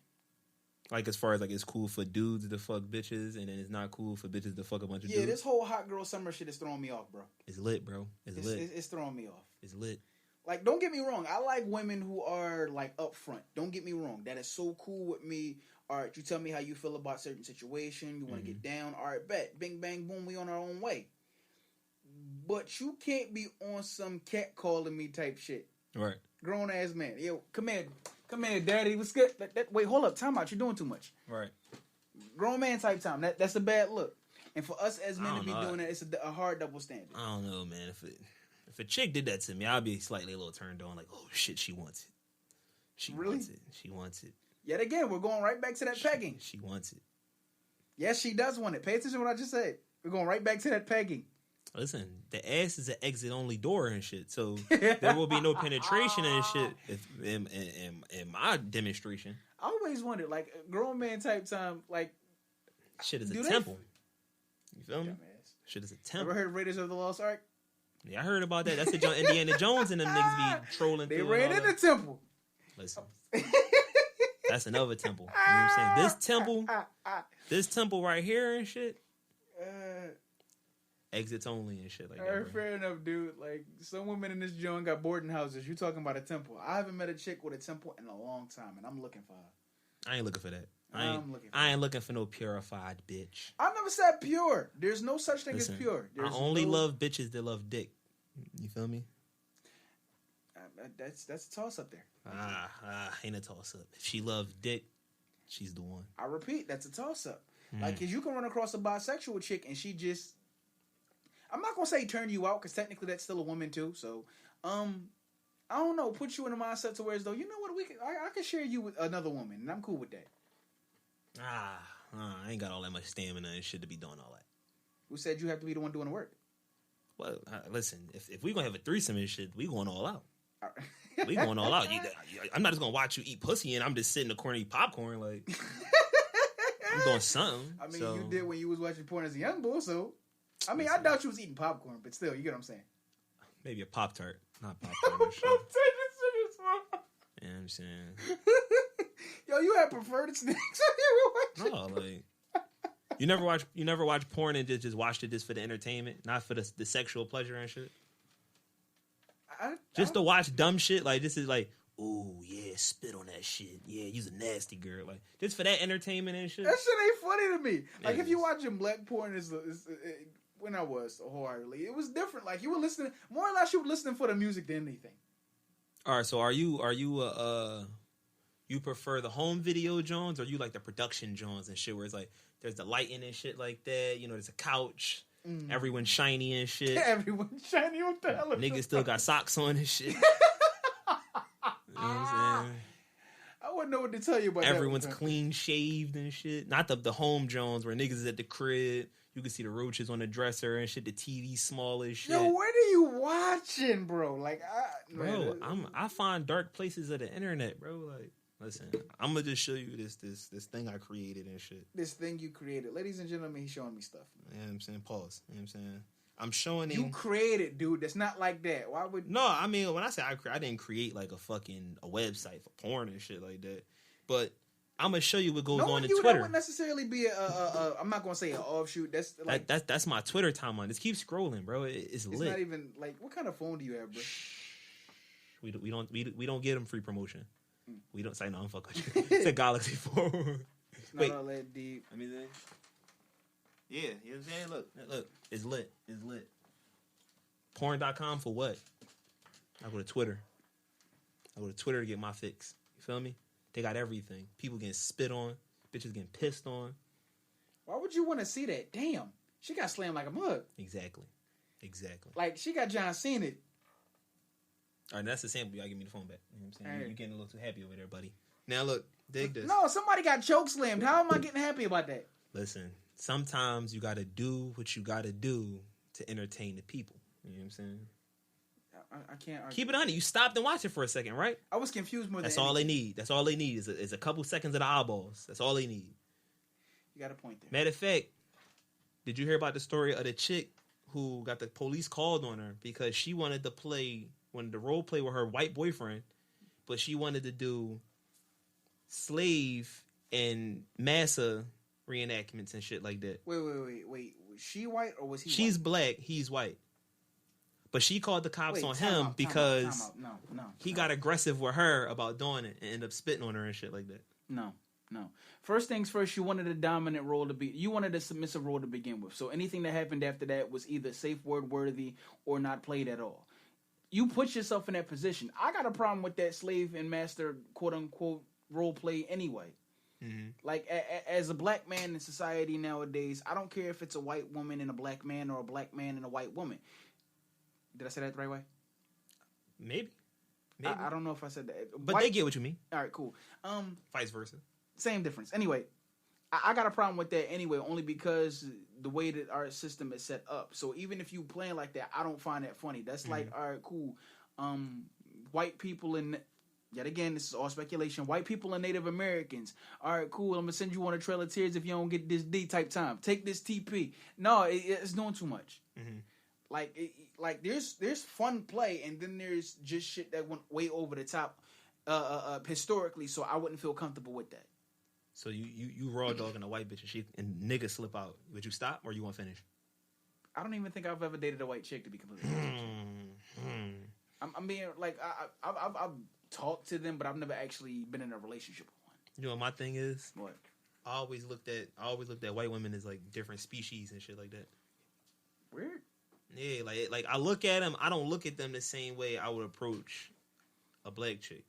Like as far as like it's cool for dudes to fuck bitches, and then it's not cool for bitches to fuck a bunch of dudes. Yeah, this whole hot girl summer shit is throwing me off, bro. It's lit, bro. It's lit. It's throwing me off. It's lit. Like, don't get me wrong. I like women who are like upfront. Don't get me wrong. That is so cool with me. All right, you tell me how you feel about certain situation. You want to get down. All right, bet. Bing, bang, boom. We on our own way. But you can't be on some cat calling me type shit. Right. Grown ass man. Yo, come here, daddy. What's good? Wait, hold up. Time out. You're doing too much. Right. Grown man type time. That's a bad look. And for us as men to be doing that, it's a hard double standard. I don't know, man. If a chick did that to me, I'd be slightly a little turned on. Like, oh shit, she wants it. She wants it. She wants it. Yet again, we're going right back to that pegging. She wants it. Yes, she does want it. Pay attention to what I just said. We're going right back to that pegging. Listen, the ass is an exit only door and shit, so there will be no penetration and shit in my demonstration. I always wondered, like, grown man type time, like, shit is a temple. You feel me? Shit is a temple. Ever heard of Raiders of the Lost Ark? Yeah, I heard about that. That's the Indiana Jones and them niggas be trolling. They ran in the temple. Listen, that's another temple. You know what I'm saying? This temple right here and shit. Exits only and shit like that. Alright, fair enough, dude. Like, some women in this joint got boarding houses. You talking about a temple. I haven't met a chick with a temple in a long time, and I'm looking for her. I ain't looking for that. I ain't looking for no purified bitch. I never said pure. There's no such thing as pure. I only love bitches that love dick. You feel me? That's a toss up there. Ain't a toss up. If she loves dick, she's the one. I repeat, that's a toss up. Like, cause you can run across a bisexual chick and she just, I'm not gonna say turn you out, because technically that's still a woman too. So, I don't know, put you in a mindset to where as though, you know what, I can share you with another woman, and I'm cool with that. I ain't got all that much stamina and shit to be doing all that. Who said you have to be the one doing the work? Well, listen, if we gonna have a threesome and shit, we going all out. We going all out. I'm not just gonna watch you eat pussy and I'm just sitting in the corner eat popcorn. Like, I'm doing something. I mean, you did when you was watching porn as a young boy, so I mean, I doubt you was eating popcorn, but still, you get what I'm saying. Maybe a Pop-Tart, not popcorn. You know what I'm saying? Yo, you had preferred snacks. No, like, you never watch porn and just watched it just for the entertainment, not for the sexual pleasure and shit. To watch dumb shit, like, this is like, ooh, yeah, spit on that shit. Yeah, you's a nasty girl. Like, just for that entertainment and shit. That shit ain't funny to me. Like, if you watching black porn, when I was wholeheartedly, it was different. Like, you were listening, more or less, you were listening for the music than anything. All right, so are you you prefer the home video Jones, or you like the production Jones and shit, where it's like there's the lighting and shit like that? You know, there's a couch. Everyone's shiny and shit. Everyone's shiny. What the hell? Niggas still got socks on and shit. You know what I'm saying? I wouldn't know what to tell you about Everyone's clean shaved and shit. Not the home Jones where niggas is at the crib. You can see the roaches on the dresser and shit. The TV small as shit. Yo, what are you watching, bro? Like, I find dark places of the internet, bro. Like, listen, I'm gonna just show you this thing I created and shit. This thing you created, ladies and gentlemen. He's showing me stuff. You know what I'm saying? Pause. You know what I'm saying? I'm showing him. You created, dude. That's not like that. Why would? No, I mean, when I say I didn't create like a website for porn and shit like that. But I'm gonna show you what goes on in Twitter. That would necessarily be I'm not gonna say an offshoot. That's like that's my Twitter timeline. Just keep scrolling, bro. It's lit. It's not even like, what kind of phone do you have, bro? We don't get them free promotion. We don't say no. I'm fucking with you. It's a Galaxy 4. It's not all that deep. Let me see. Yeah, you know what I'm saying? Look, it's lit. It's lit. Porn.com for what? I go to Twitter. To get my fix. You feel me? They got everything. People getting spit on. Bitches getting pissed on. Why would you want to see that? Damn. She got slammed like a mug. Exactly. Like, she got John Cena. All right, that's the sample. Y'all give me the phone back. You know what I'm saying? You're getting a little too happy over there, buddy. Now, look. Dig this. No, somebody got choke slammed. How am I getting happy about that? Listen. Sometimes you got to do what you got to do to entertain the people. You know what I'm saying? I can't argue. Keep it on it. You stopped and watched it for a second, right? I was confused more than That's all they need. That's all they need is a couple seconds of the eyeballs. That's all they need. You got a point there. Matter of fact, did you hear about the story of the chick who got the police called on her because she wanted to role play with her white boyfriend, but she wanted to do slave and massa reenactments and shit like that. Wait. Was she white or was he? She's white? black. He's white. But she called the cops on time him out. because No. he got aggressive with her about doing it and ended up spitting on her and shit like that. No. First things first, you wanted a dominant role to be. You wanted a submissive role to begin with. So anything that happened after that was either safe word worthy or not played at all. You put yourself in that position. I got a problem with that slave and master quote unquote role play anyway. Mm-hmm. Like as a black man in society nowadays, I don't care if it's a white woman and a black man or a black man and a white woman. Did I say that the right way? Maybe. I don't know if I said that. But they get what you mean. All right, cool. Vice versa. Same difference. Anyway, I got a problem with that anyway, only because the way that our system is set up. So even if you playing like that, I don't find that funny. That's like, all right, cool. White people and yet again, this is all speculation. White people and Native Americans. All right, cool. I'm gonna send you on a Trail of Tears if you don't get this D type time. Take this TP. No, it's doing too much. Mm-hmm. Like there's fun play, and then there's just shit that went way over the top historically. So I wouldn't feel comfortable with that. So you raw dogging a white bitch and niggas slip out. Would you stop or you want to finish? I don't even think I've ever dated a white chick, to be completely honest. I'm being like I've talked to them, but I've never actually been in a relationship with one. You know what my thing is? What? I always looked at white women as like different species and shit like that. Weird. Yeah, like I look at them. I don't look at them the same way I would approach a black chick.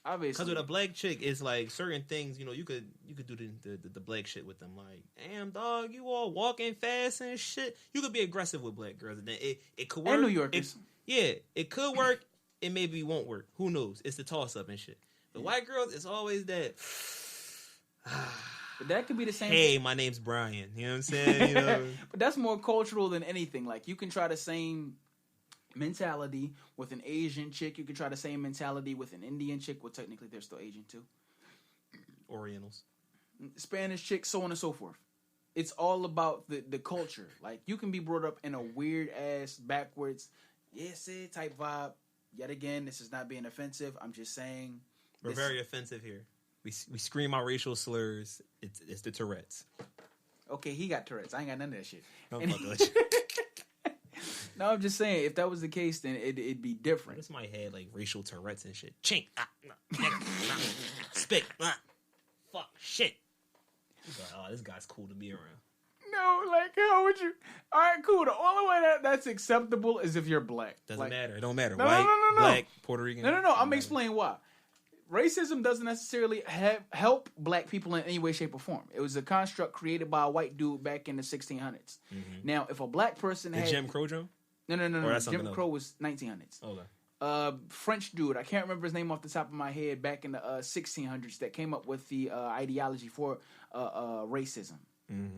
Obviously, because with a black chick, it's like certain things. You know, you could do the black shit with them. Like, damn dog, you all walking fast and shit. You could be aggressive with black girls, and then it could work. And New Yorkers. It could work. It maybe won't work. Who knows? It's the toss up and shit. But white girls, it's always that. But that could be the same. Hey, my name's Brian. You know what I'm saying? You know? But that's more cultural than anything. Like, you can try the same mentality with an Asian chick. You can try the same mentality with an Indian chick. Well, technically, they're still Asian, too. Orientals. Spanish chick, so on and so forth. It's all about the culture. Like, you can be brought up in a weird-ass, backwards, yes, type vibe. Yet again, this is not being offensive. I'm just saying. We're very offensive here. We scream out racial slurs. It's the Tourette's. Okay, he got Tourette's. I ain't got none of that shit. I'm fucking with you. No, I'm just saying, if that was the case, then it'd be different. This might have like racial Tourette's and shit. Chink, spit, fuck, shit. Oh, this guy's cool to be around. No, like, how would you? All right, cool. The only way that's acceptable is if you're black. Doesn't matter. It don't matter. No, White, no. black, Puerto Rican. No. I'm explaining why. Racism doesn't necessarily help black people in any way, shape, or form. It was a construct created by a white dude back in the 1600s. Mm-hmm. Now, if a black person had... Jim Crow Joe? No. Jim Crow was 1900s. Okay. French dude, I can't remember his name off the top of my head, back in the 1600s that came up with the ideology for racism,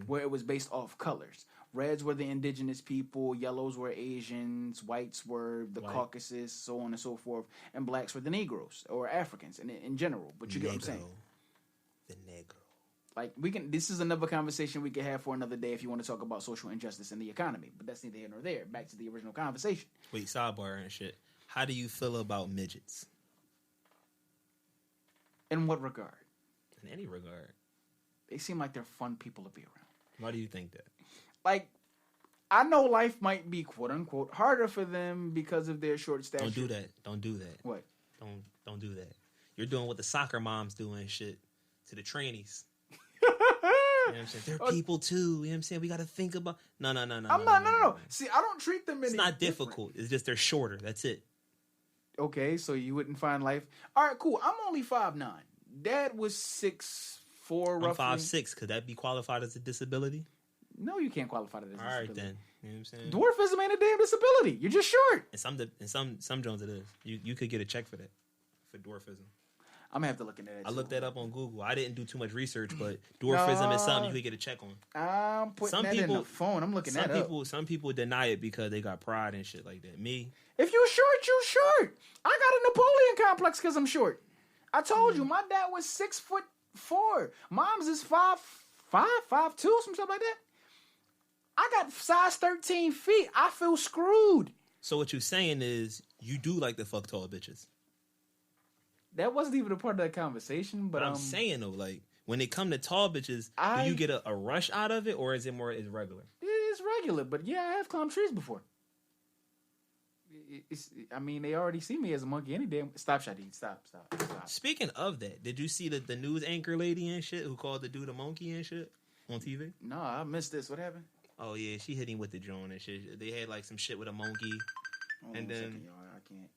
where it was based off colors. Reds were the indigenous people, yellows were Asians, whites were the Caucasus, so on and so forth, and blacks were the Negroes or Africans in general. But you get what I'm saying? The Negro. Like, we can. This is another conversation we could have for another day if you want to talk about social injustice in the economy. But that's neither here nor there. Back to the original conversation. Wait, sidebar and shit. How do you feel about midgets? In what regard? In any regard. They seem like they're fun people to be around. Why do you think that? Like, I know life might be quote unquote harder for them because of their short stature. Don't do that. What? Don't do that. You're doing what the soccer moms do and shit to the trannies. You know what I'm saying? They're people too. You know what I'm saying? We got to think about. No. No. See, I don't treat them any. It's not difficult. It's just they're shorter. That's it. Okay, so you wouldn't find life. All right, cool. I'm only 5'9". Dad was 6'4", roughly. I'm 5'6". Could that be qualified as a disability? No, you can't qualify that as a disability. All right, then. You know what I'm saying? Dwarfism ain't a damn disability. You're just short. And some Jones it is. You could get a check for that, for dwarfism. I'm going to have to look into that. I looked that up on Google. I didn't do too much research, but dwarfism is something you could get a check on. I'm putting that in the phone. I'm looking that up. Some people deny it because they got pride and shit like that. Me? If you short, you short. I got a Napoleon complex because I'm short. I told you, my dad was 6'4". Mom's is 5'2", some stuff like that. I got size 13 feet. I feel screwed. So what you're saying is you do like to fuck tall bitches. That wasn't even a part of that conversation, but I'm saying though, like when it come to tall bitches, do you get a rush out of it, or is it more is regular? It's regular, but yeah, I have climbed trees before. I mean, they already see me as a monkey any day. Stop, Shadi. Stop. Speaking of that, did you see the news anchor lady and shit who called the dude a monkey and shit on TV? No, I missed this. What happened? Oh yeah, she hit him with the drone and shit. They had like some shit with a monkey, and then second, y'all. I can't.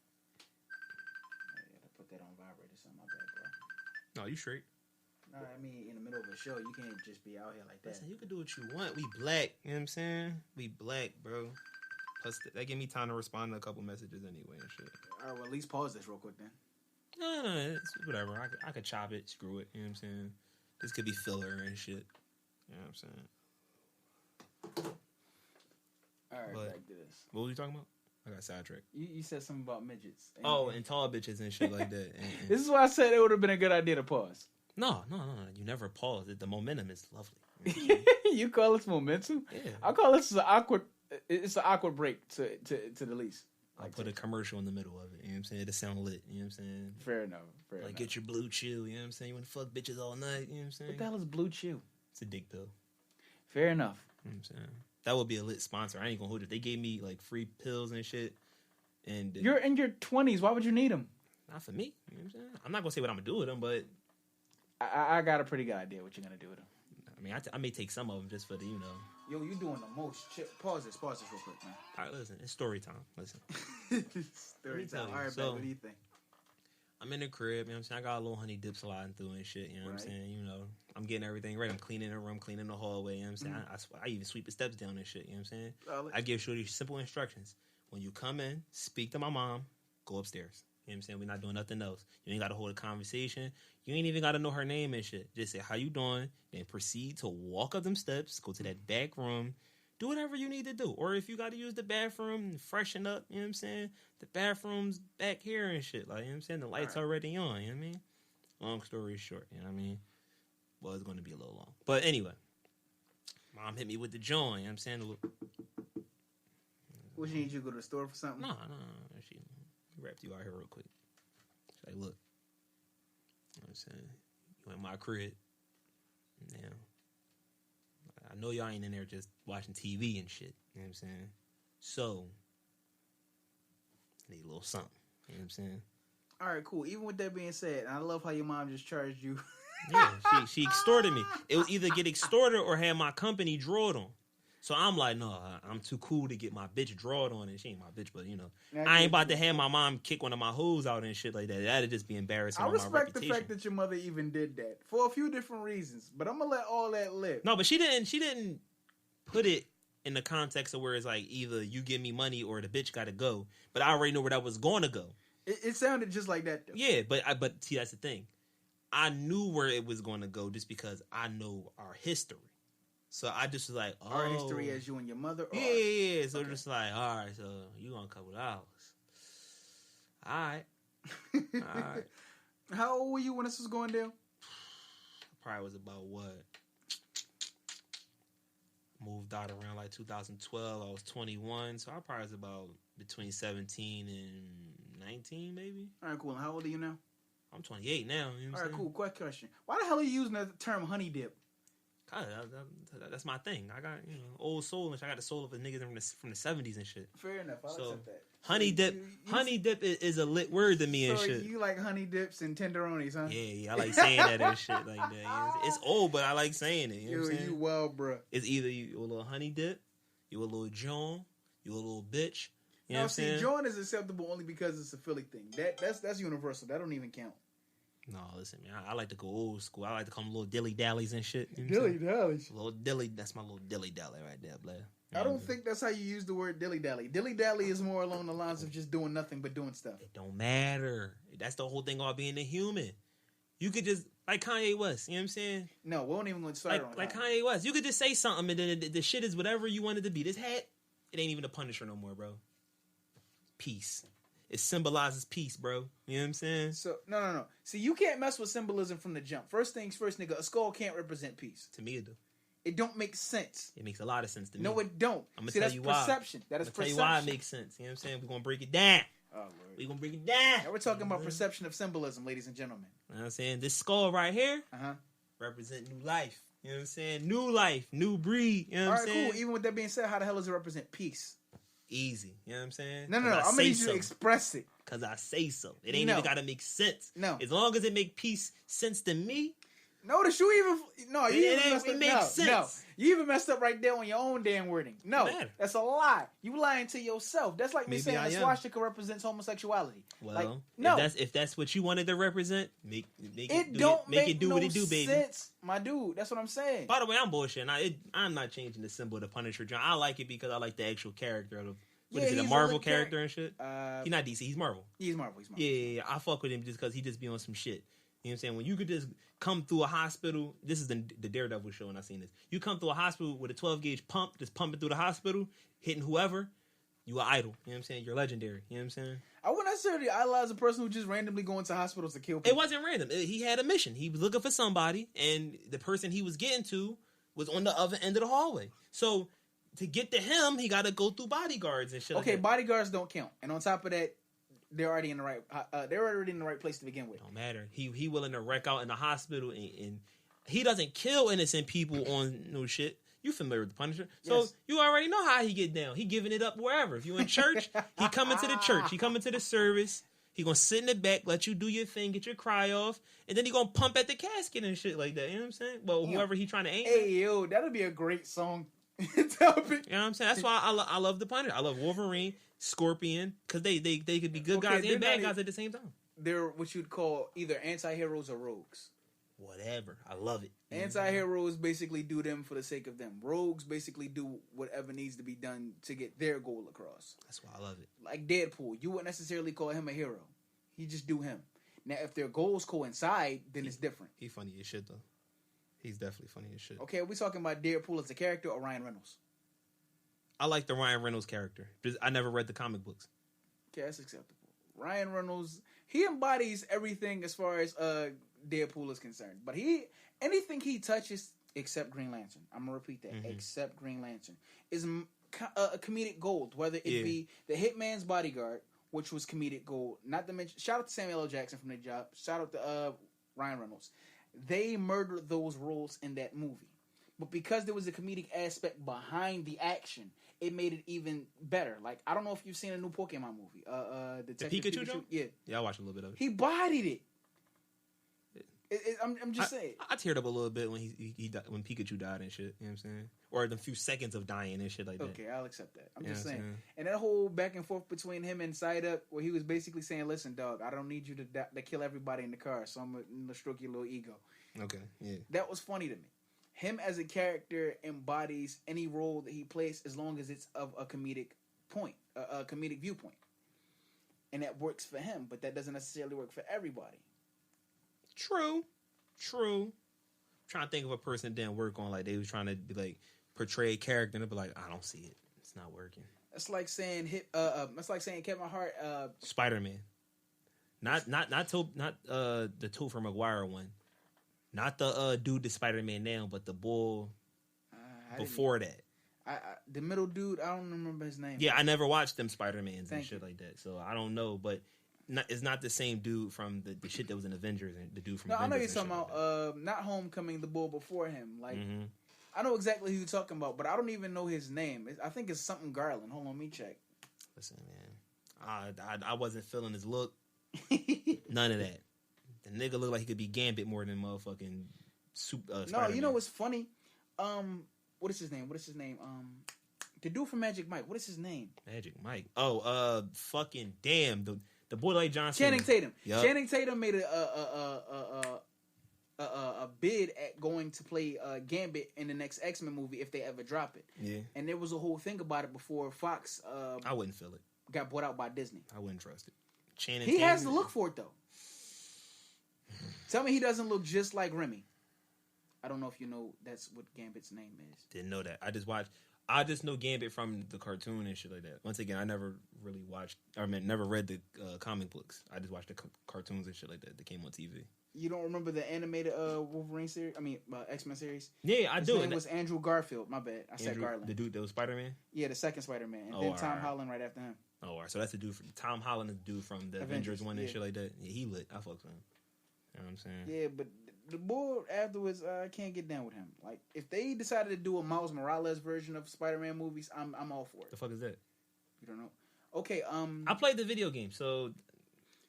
I gotta put that on vibrate or something. My bad, bro. No, you straight. No, I mean in the middle of a show, you can't just be out here like that. Listen, you can do what you want. We black, you know what I'm saying? We black, bro. Plus, that give me time to respond to a couple messages anyway and shit. All right, well, at least pause this real quick then. No, it's whatever. I could chop it, screw it, you know what I'm saying? This could be filler and shit. You know what I'm saying? All right, But back to this. what was you talking about? I got sidetracked. You said something about midgets. And tall bitches and shit like that. And This is why I said it would have been a good idea to pause. No. You never pause. The momentum is lovely. You call this momentum? Yeah. I call this an awkward. It's an awkward break to the least. I'll put a commercial in the middle of it. You know what I'm saying? It'll sound lit. You know what I'm saying? Fair enough. Like, get your blue chew. You know what I'm saying? You want to fuck bitches all night. You know what I'm saying? What the hell is Blue Chew? It's a dick pill. Fair enough. You know what I'm saying? That would be a lit sponsor. I ain't gonna hold it. They gave me like free pills and shit. And You're in your 20s. Why would you need them? not for me. You know what I'm saying? I'm not gonna say what I'm gonna do with them, but I got a pretty good idea what you're gonna do with them. I mean, I may take some of them just for the, you know. Yo, you doing the most. Pause this real quick, man. All right, listen. It's story time. Listen. Story time. All right, So, what do you think? I'm in the crib, you know what I'm saying? I got a little honey dip sliding through and shit, you know what I'm saying? You know, I'm getting everything ready. I'm cleaning the room, cleaning the hallway, you know what I'm saying? I even sweep the steps down and shit, you know what I'm saying? I give Shorty simple instructions. When you come in, speak to my mom, go upstairs. You know what I'm saying? We're not doing nothing else. You ain't got to hold a conversation. You ain't even got to know her name and shit. Just say, how you doing? Then proceed to walk up them steps, go to that back room, do whatever you need to do. Or if you got to use the bathroom, freshen up, you know what I'm saying? The bathroom's back here and shit. Like, you know what I'm saying? The light's already on, you know what I mean? Long story short, you know what I mean? Well, it's going to be a little long. But anyway, mom hit me with the joint, you know what I'm saying? What, you need you to go to the store for something? No. She wrapped you out here real quick. She's like, look, you know what I'm saying? You in my crib. Now, I know y'all ain't in there just watching TV and shit. You know what I'm saying? So, I need a little something. You know what I'm saying? All right, cool. Even with that being said, I love how your mom just charged you. Yeah, she extorted me. It was either get extorted or have my company drawed on. So I'm like, no, I'm too cool to get my bitch drawed on, and she ain't my bitch, but you know, I ain't about to have my mom kick one of my hoes out and shit like that. That'd just be embarrassing. I respect the fact that your mother even did that for a few different reasons, but I'm gonna let all that live. No, but she didn't put it in the context of where it's like either you give me money or the bitch got to go. But I already know where that was going to go. It sounded just like that, though. Yeah, but see, that's the thing. I knew where it was going to go just because I know our history. So I just was like, oh. Our history as you and your mother? Or yeah. So okay. Just like, all right, so you on a couple of hours. All right. How old were you when this was going down? Probably was about what? Moved out around like 2012. I was 21. So I probably was about between 17 and 19 maybe. All right, cool. And how old are you now? I'm 28 now. You know all right, cool. Quick question. Why the hell are you using the term honey dip? That's my thing. I got, old soul, and I got the soul of a nigga from the 70s and shit. Fair enough. I'll accept that. Honey dip, honey dip is a lit word to me and shit. You like honey dips and tenderonis, huh? Yeah, I like saying that and shit like that. It's old, but I like saying it. You know what I'm saying? You well, bro. It's either you a little honey dip, you a little John, you a little bitch. You know what I'm saying? John is acceptable only because it's a Philly thing. That's universal. That don't even count. No, listen, man. I like to go old school. I like to call them little dilly dallies and shit. You know dilly dallies. Little dilly. That's my little dilly dally right there, Blair. I don't think that's how you use the word dilly dally. Dilly dally is more along the lines of just doing nothing but doing stuff. It don't matter. That's the whole thing about being a human. You could just like Kanye West. You know what I'm saying? No, we won't even going to start on like Kanye West. You could just say something and then the shit is whatever you want it to be. This hat, it ain't even a Punisher no more, bro. Peace. It symbolizes peace, bro. You know what I'm saying? So no. See, you can't mess with symbolism from the jump. First things first, nigga. A skull can't represent peace. To me, it do. It don't make sense. It makes a lot of sense to me. No, it don't. I'm gonna tell you why. Perception. That is perception. Tell you why it makes sense. You know what I'm saying? We're gonna break it down. Oh, Lord. We gonna bring it down. Now we're talking about perception of symbolism, ladies and gentlemen. You know what I'm saying? This skull right here Uh-huh. represent new life. You know what I'm saying? New life, new breed. You know what I'm saying? Cool. Even with that being said, how the hell does it represent peace? Easy. You know what I'm saying? No. I'm gonna need you to express it. Cause I say so. It ain't even gotta make sense. No. As long as it make peace sense to me. Notice you even no, you even messed up. It makes sense. No, you even messed up right there on your own damn wording. No, Matter. that's a lie. You lying to yourself. That's like me Maybe saying I the am. swastika represents homosexuality. Well, like, no, if that's what you wanted to represent, make it don't make it do no what it do, baby. sense, my dude. That's what I'm saying. By the way, I'm bullshitting. I'm not changing the symbol of the Punisher. John, I like it because I like the actual character of the. What is it, a he's Marvel lit character and shit? He's not DC. He's Marvel. He's Marvel. Yeah. I fuck with him just because he just be on some shit. You know what I'm saying? When you could just come through a hospital, this is the Daredevil show, and I seen this. You come through a hospital with a 12 gauge pump, just pumping through the hospital, hitting whoever, you are idol. You know what I'm saying? You're legendary. You know what I'm saying? I wouldn't necessarily idolize a person who just randomly go into hospitals to kill people. It wasn't random. He had a mission. He was looking for somebody, and the person he was getting to was on the other end of the hallway. So to get to him, he got to go through bodyguards and shit. Okay, like that. bodyguards don't count, and on top of that, they're already in the right. They're already in the right place to begin with. Don't matter. He willing to wreck out in the hospital, and he doesn't kill innocent people on no shit. You familiar with the Punisher? So Yes. you already know how he get down. He giving it up wherever. If you in church, he coming to the church. He coming to the service. He gonna sit in the back, let you do your thing, get your cry off, and then he gonna pump at the casket and shit like that. You know what I'm saying? Well, whoever he trying to aim. Hey, yo, that'd be a great song. Topic. You know what I'm saying? That's why I love the Punisher. I love Wolverine, Scorpion, because they could be good guys and bad guys at the same time. They're what you'd call either anti-heroes or rogues. Whatever. I love it. Anti-heroes basically do them for the sake of them. Rogues basically do whatever needs to be done to get their goal across. That's why I love it. Like Deadpool, you wouldn't necessarily call him a hero. He just do him. Now, if their goals coincide, then it's different. He funny as shit, though. He's definitely funny as shit. Okay, are we talking about Deadpool as a character or Ryan Reynolds? I like the Ryan Reynolds character. I never read the comic books. Okay, that's acceptable. Ryan Reynolds, he embodies everything as far as Deadpool is concerned. But anything he touches, except Green Lantern, I'm gonna repeat that, except Green Lantern, is a comedic gold. Whether it be the Hitman's Bodyguard, which was comedic gold. Not to mention, shout out to Samuel L. Jackson from The Job. Shout out to Ryan Reynolds. They murdered those roles in that movie. But because there was a comedic aspect behind the action, it made it even better. Like, I don't know if you've seen a new Pokemon movie. Detective Pikachu joke? Yeah. Yeah, I watched a little bit of it. He bodied it. I'm just saying. I teared up a little bit when he died, when Pikachu died and shit. You know what I'm saying? Or the few seconds of dying and shit like that. Okay, I'll accept that. I'm You just know what saying. I'm saying? And that whole back and forth between him and Psyduck, where he was basically saying, listen, dog, I don't need you to kill everybody in the car, so I'm going to stroke your little ego. Okay, yeah. That was funny to me. Him as a character embodies any role that he plays as long as it's of a comedic point, a comedic viewpoint. And that works for him, but that doesn't necessarily work for everybody. True. Trying to think of a person that didn't work on, like, they was trying to be like portray a character and they'd be like, I don't see it. It's not working. That's like saying Kevin Hart. Spider-Man. Not the Topher Maguire one. Not the dude that's Spider-Man now, but the bull before that. The middle dude, I don't remember his name. Yeah, I never watched them Spider-Mans and shit like that, so I don't know, but it's not the same dude from the shit that was in Avengers and the dude from Avengers. I know you're talking about not Homecoming, the bull before him. Like, I know exactly who you're talking about, but I don't even know his name. I think it's something Garland. Hold on, let me check. Listen, man, I wasn't feeling his look. None of that. The nigga looked like he could be Gambit more than motherfucking Spider-Man. No, you know what's funny? What is his name? The dude from Magic Mike. What is his name? Magic Mike. Oh, fucking damn. The boy like John Cena. Channing Tatum. Yep. Channing Tatum made a bid at going to play Gambit in the next X-Men movie if they ever drop it. Yeah. And there was a whole thing about it before Fox. I wouldn't feel it. Got bought out by Disney. I wouldn't trust it. Channing He Tatum has to look for it though. Tell me he doesn't look just like Remy. I don't know if you know that's what Gambit's name is. Didn't know that. I just know Gambit from the cartoon and shit like that. Once again, I never really never read the comic books. I just watched the cartoons and shit like that came on TV. You don't remember the animated Wolverine series? X-Men series? Yeah, I do. His name was Andrew Garfield. My bad. I said Garland. The dude that was Spider-Man? Yeah, the second Spider-Man. And then Tom Holland right after him. Oh, all right. So that's the dude from Tom Holland, is the dude from the Avengers 1 and shit like that. Yeah, he lit. I fucks with him. You know what I'm saying? Yeah, but the boy afterwards, I can't get down with him. Like, if they decided to do a Miles Morales version of Spider-Man movies, I'm all for it. The fuck is that? You don't know? Okay, I played the video game, so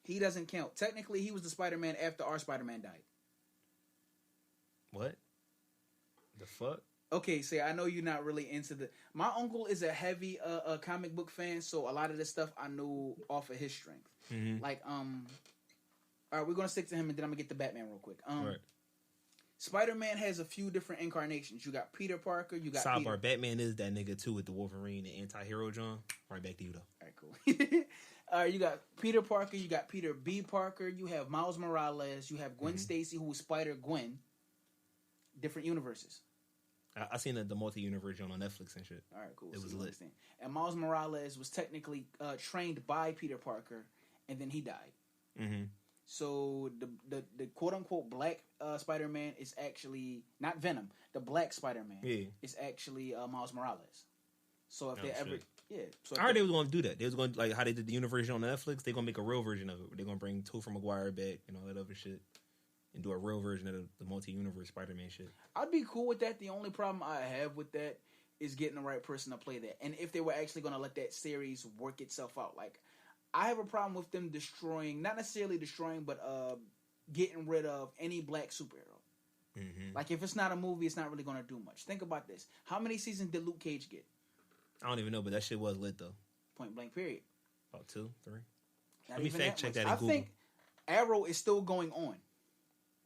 he doesn't count. Technically, he was the Spider-Man after our Spider-Man died. what? The fuck? Okay, say I know you're not really into the. My uncle is a heavy comic book fan, so a lot of this stuff I know off of his strength. Mm-hmm. Like, all right, we're gonna stick to him, and then I'm gonna get to Batman real quick. Right. Spider-Man has a few different incarnations. You got Peter Parker. You got Sidebar. Batman is that nigga too with the Wolverine and anti-hero John. Right back to you though. All right, cool. All right, you got Peter Parker. You got Peter B. Parker. You have Miles Morales. You have Gwen Stacy, who was Spider-Gwen. Different universes. I seen the multi-universe on Netflix and shit. All right, cool. It was lit. Understand. And Miles Morales was technically trained by Peter Parker, and then he died. Mm-hmm. So the quote unquote black Spider-Man is actually not Venom. The black Spider-Man is actually Miles Morales. So if they ever so I heard they was going to do that. They was going to, like how they did the universe on Netflix. They're going to make a real version of it. They're going to bring Topher Maguire back and all that other shit, and do a real version of the multi-universe Spider-Man shit. I'd be cool with that. The only problem I have with that is getting the right person to play that, and if they were actually going to let that series work itself out. Like, I have a problem with them destroying, not necessarily destroying, but getting rid of any black superhero. Mm-hmm. Like, if it's not a movie, it's not really going to do much. Think about this. How many seasons did Luke Cage get? I don't even know, but that shit was lit, though. Point blank, period. About 2, 3. Not Let me fact check that in Google. I think Arrow is still going on.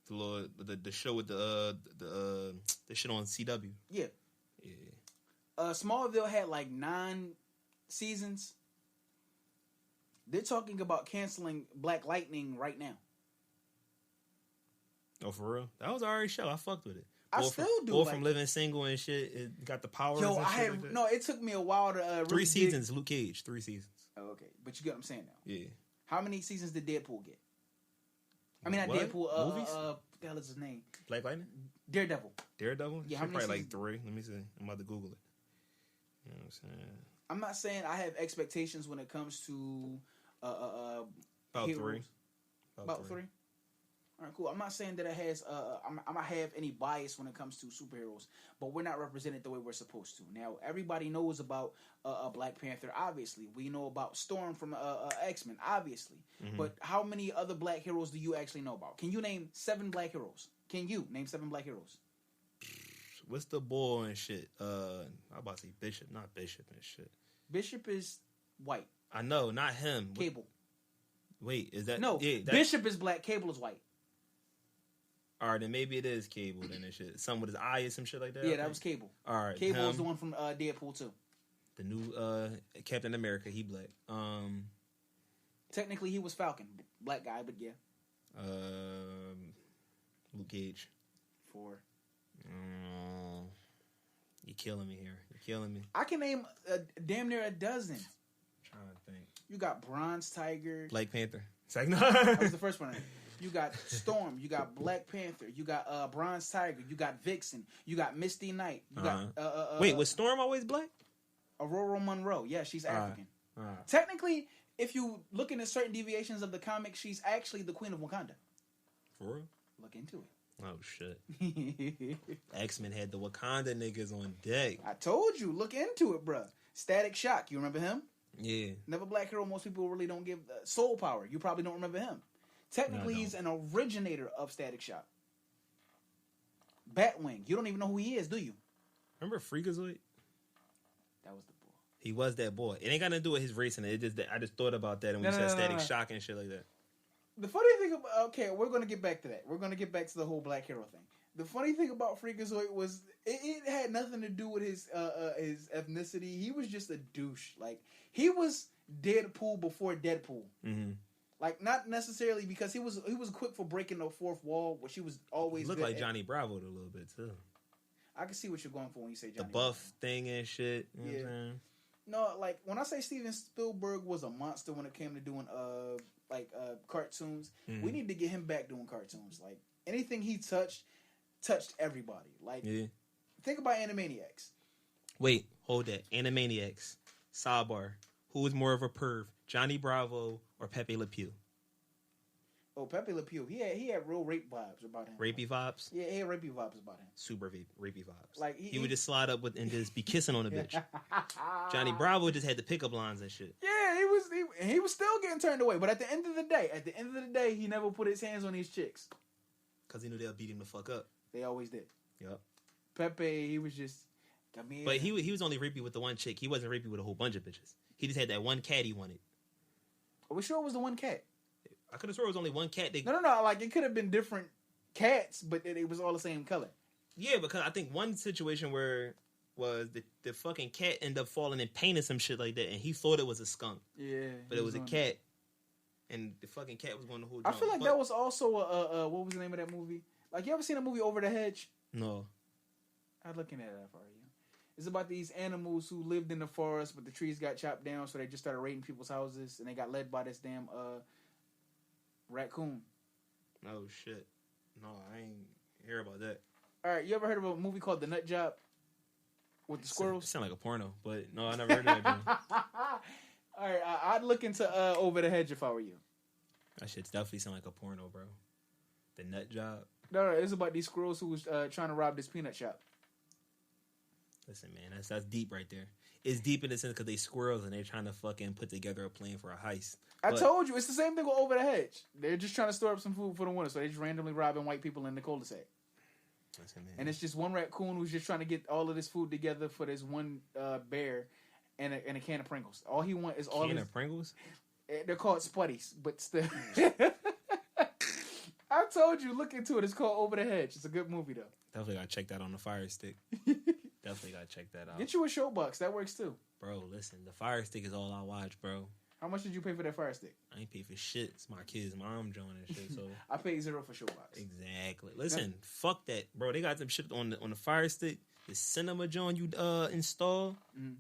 The show with the shit on CW. Yeah. Smallville had like 9 seasons. They're talking about canceling Black Lightning right now. Oh, for real? That was already show. I fucked with it. I still do. Boy from Living Single and shit. It got the powers. Yo, and shit like that. No. It took me a while to. Really 3 seasons. Luke Cage. 3 seasons. Oh, okay, but you get what I'm saying now. Yeah. How many seasons did Deadpool get? I mean, not what? Deadpool. Movies? What the hell is his name? Black Lightning. Daredevil. Yeah, how many probably seasons? like 3. Let me see. I'm about to Google it. You know what I'm saying? I'm not saying I have expectations when it comes to About heroes. 3. About 3. All right, cool. I'm not saying that it has. I'm not have any bias when it comes to superheroes, but we're not represented the way we're supposed to. Now, everybody knows about Black Panther. Obviously, we know about Storm from X-Men. Obviously, but how many other black heroes do you actually know about? Can you name 7 black heroes? Can you name 7 black heroes? What's the boy and shit? I'm about to say Bishop, not Bishop and shit. Bishop is white. I know, not him. Cable. Wait, is that no? Yeah, Bishop is black. Cable is white. All right, then maybe it is Cable then and shit. Some with his eye or some shit like that. Yeah, that was Cable. All right, Cable is the one from Deadpool 2. The new Captain America, he black. Technically, he was Falcon, black guy, but yeah. Luke Cage. 4. You're killing me here. You're killing me. I can name damn near a dozen. I'm trying to think. You got Bronze Tiger. Black Panther. It's like, no. That was the first one. You got Storm. You got Black Panther. You got Bronze Tiger. You got Vixen. You got Misty Knight. You got wait, was Storm always black? Aurora Monroe. Yeah, she's African. Technically, if you look into certain deviations of the comic, she's actually the Queen of Wakanda. For real? Look into it. Oh shit. X-Men had the Wakanda niggas on deck. I told you, look into it, bruh. Static Shock, you remember him? Yeah. Never black hero, most people really don't give. Soul Power, you probably don't remember him. Technically, he's an originator of Static Shock. Batwing, you don't even know who he is, do you? Remember Freakazoid? That was the boy. He was that boy. It ain't got nothing to do with his racing. It just I just thought about that when we said Static Shock and shit like that. The funny thing about... Okay, we're going to get back to that. We're going to get back to the whole black hero thing. The funny thing about Freakazoid was it had nothing to do with his ethnicity. He was just a douche. Like, he was Deadpool before Deadpool. Mm-hmm. Like, not necessarily because he was quick for breaking the fourth wall, which he was always... He looked like Johnny Bravo a little bit, too. I can see what you're going for when you say Johnny The buff Bravo. thing and shit. You know what I'm saying? No, like, when I say Steven Spielberg was a monster when it came to doing, cartoons, we need to get him back doing cartoons. Like, anything he touched everybody. Like, think about Animaniacs. Wait, hold that. Animaniacs. Sidebar. who was more of a perv, Johnny Bravo or Pepe Le Pew? Oh, Pepe Le Pew. He had real rape vibes about him. Rapey vibes? Yeah, he had rapey vibes about him. Super rapey vibes. Like he would just slide up with and just be kissing on a bitch. Johnny Bravo just had the pickup lines and shit. Yeah, he was still getting turned away. But at the end of the day, he never put his hands on these chicks. Because he knew they'll beat him the fuck up. They always did. Yep. Pepe, he was just... But he was only rapey with the one chick. He wasn't rapey with a whole bunch of bitches. He just had that one cat he wanted. Are we sure it was the one cat? I could have sworn it was only one cat. No. Like, it could have been different cats, but it was all the same color. Yeah, because I think one situation where was the fucking cat ended up falling in paint or some shit like that, and he thought it was a skunk. Yeah. But it was a cat. And the fucking cat was going to hold. I feel like that was also what was the name of that movie? Like, you ever seen a movie Over the Hedge? No. I'm looking at it for you. It's about these animals who lived in the forest, but the trees got chopped down, so they just started raiding people's houses, and they got led by this damn raccoon. Oh shit! No, I ain't hear about that. All right, you ever heard of a movie called The Nut Job with the squirrels? It sound like a porno, but no, I never heard of that. All right, I'd look into Over the Hedge if I were you. That shit's definitely sound like a porno, bro. The Nut Job. No, it's about these squirrels who was trying to rob this peanut shop. Listen, man, that's deep right there. It's deep in the sense because they squirrels and they're trying to fucking put together a plan for a heist. I told you, it's the same thing with Over the Hedge. They're just trying to store up some food for the winter, so they're just randomly robbing white people in the cul-de-sac. Listen, man. And it's just one raccoon who's just trying to get all of this food together for this one bear and a can of Pringles. All he wants is all can of Pringles? They're called Spuddies, but still. I told you, look into it. It's called Over the Hedge. It's a good movie, though. Definitely gotta check that on the Fire Stick. Definitely gotta check that out. Get you a Showbox. That works, too. Bro, listen. The Fire Stick is all I watch, bro. How much did you pay for that Fire Stick? I ain't pay for shit. It's my kid's mom joining and shit, so... I paid $0 for Showbox. Exactly. Listen, fuck that. Bro, they got some shit on the Fire Stick. The cinema joint you install. Mm-hmm.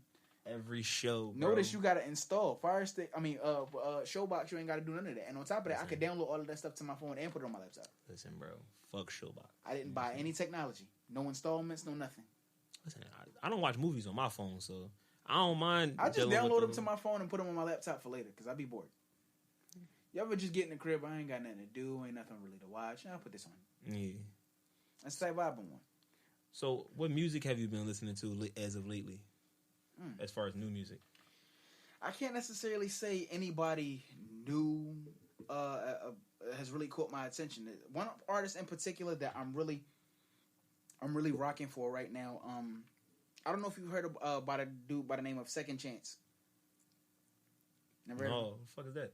Every show, bro. Notice you gotta install Fire Stick. Showbox. You ain't gotta do none of that. And on top of that, I could download all of that stuff to my phone and put it on my laptop. Listen, bro. Fuck Showbox. I didn't buy any technology. No installments. No nothing. Listen, I don't watch movies on my phone, so I don't mind. I just download them to my phone and put them on my laptop for later because I be bored. You ever just get in the crib? I ain't got nothing to do. Ain't nothing really to watch. I'll put this on. Yeah. That's the type I've been on. So, what music have you been listening to as of lately? As far as new music, I can't necessarily say anybody new has really caught my attention. One artist in particular that I'm really rocking for right now. I don't know if you've heard about a dude by the name of Second Chance. Never heard of him? What the fuck is that?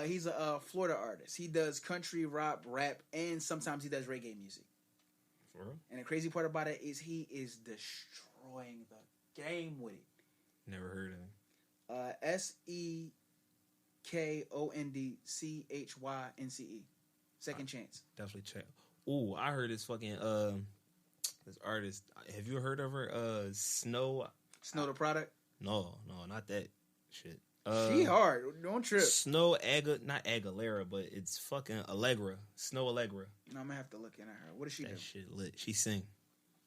He's a Florida artist. He does country, rock, rap, and sometimes he does reggae music. For real? And the crazy part about it is he is destroying the game with it. Never heard of him. SEKONDCHYNCE. Second Chance. Definitely check. Ooh, I heard this fucking this artist. Have you heard of her? Snow the Product? No, not that shit. She hard. Don't trip. Not Aguilera, but it's fucking Allegra. Snow Allegra. No, I'm gonna have to look in at her. What does she do? That shit lit. She sing.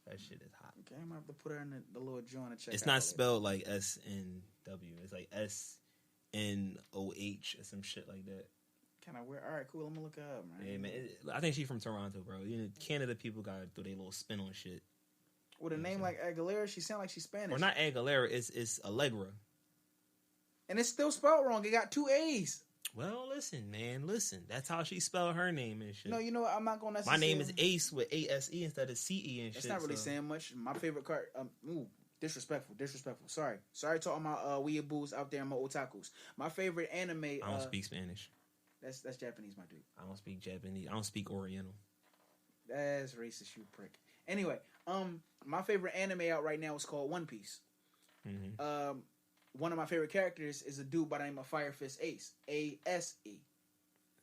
That shit is hot. Okay, I'm gonna have to put her in the little joint and check. It's not spelled like SNW. It's like SNOH or some shit like that. Kind of weird. All right, cool. I'm gonna look her up, man. Yeah, man. I think she's from Toronto, bro. You know, Canada people got to do their little spin on shit. With a name like Aguilera, she sound like she's Spanish. Or not Aguilera. It's Allegra. And it's still spelled wrong. It got 2 A's. Well, listen, man. Listen. That's how she spelled her name and shit. No, you know what? I'm not going to My name is Ace with ASE instead of CE and shit. That's not really saying much. My favorite card... disrespectful. Sorry to all my weeaboos out there and my otakus. My favorite anime... I don't speak Spanish. That's Japanese, my dude. I don't speak Japanese. I don't speak Oriental. That's racist, you prick. Anyway, my favorite anime out right now is called One Piece. Mm-hmm. One of my favorite characters is a dude by the name of Fire Fist Ace. A-S-E.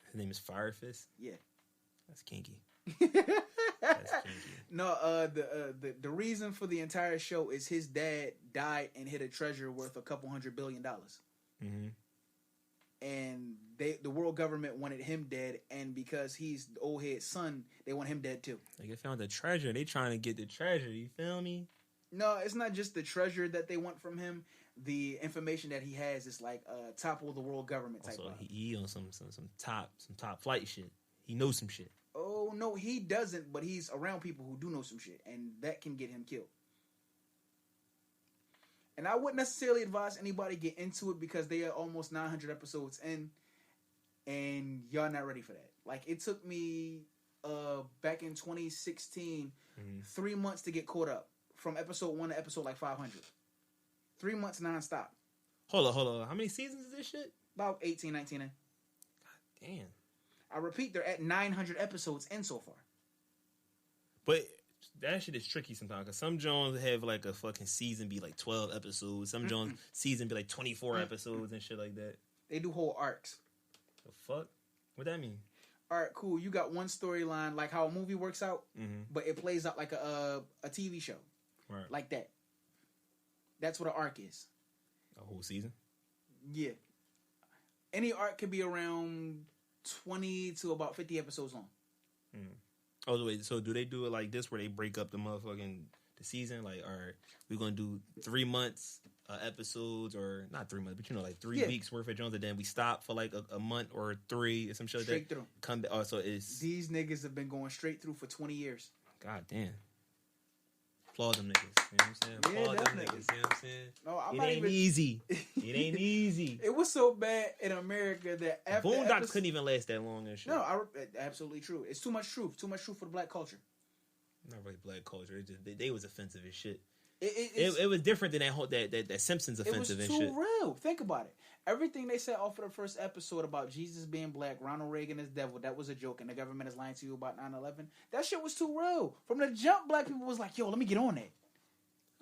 His name is Fire Fist? Yeah. That's kinky. That's kinky. No, the reason for the entire show is his dad died and hid a treasure worth $200 billion. Mm-hmm. And the world government wanted him dead, and because he's the old head son, they want him dead too. Like, they found the treasure. They trying to get the treasure. You feel me? No, it's not just the treasure that they want from him. The information that he has is like top of the world government type. Also, he on some top flight shit. He knows some shit. Oh no, he doesn't. But he's around people who do know some shit, and that can get him killed. And I wouldn't necessarily advise anybody get into it because they are almost 900 episodes in, and y'all not ready for that. Like, it took me back in 2016 3 months to get caught up from episode 1 to episode like 500. 3 months nonstop. Hold on. How many seasons is this shit? About 18, 19 in. God damn. I repeat, they're at 900 episodes in so far. But that shit is tricky sometimes because some Jones have like a fucking season be like 12 episodes. Some Jones season be like 24 episodes and shit like that. They do whole arcs. The fuck? What that mean? All right, cool. You got one storyline, like how a movie works out, but it plays out like a TV show. Right. Like that. That's what an arc is. A whole season? Yeah. Any arc could be around 20 to about 50 episodes long. Oh, wait. So do they do it like this where they break up the the season? Like, all right, we're going to do 3 months episodes, or not 3 months, but like 3 weeks worth of Jones, and then we stop for like a month or 3 or some shit like that. Straight through. Come back. Oh, so it's... These niggas have been going straight through for 20 years. God damn. Applaud them niggas. You know what I'm saying? Yeah, Applaud them definitely. niggas. You know what I'm saying? No, I'm it not ain't even... easy. It ain't easy. It was so bad in America that after... Boondocks couldn't even last that long and shit. No, absolutely true. It's too much truth. Too much truth for the black culture. Not really black culture. It just, they was offensive as shit. It was different than that Simpsons offensive and shit. It was too real. Think about it. Everything they said off of the first episode about Jesus being black, Ronald Reagan is devil, that was a joke, and the government is lying to you about 9/11. That shit was too real. From the jump, black people was like, yo, let me get on that.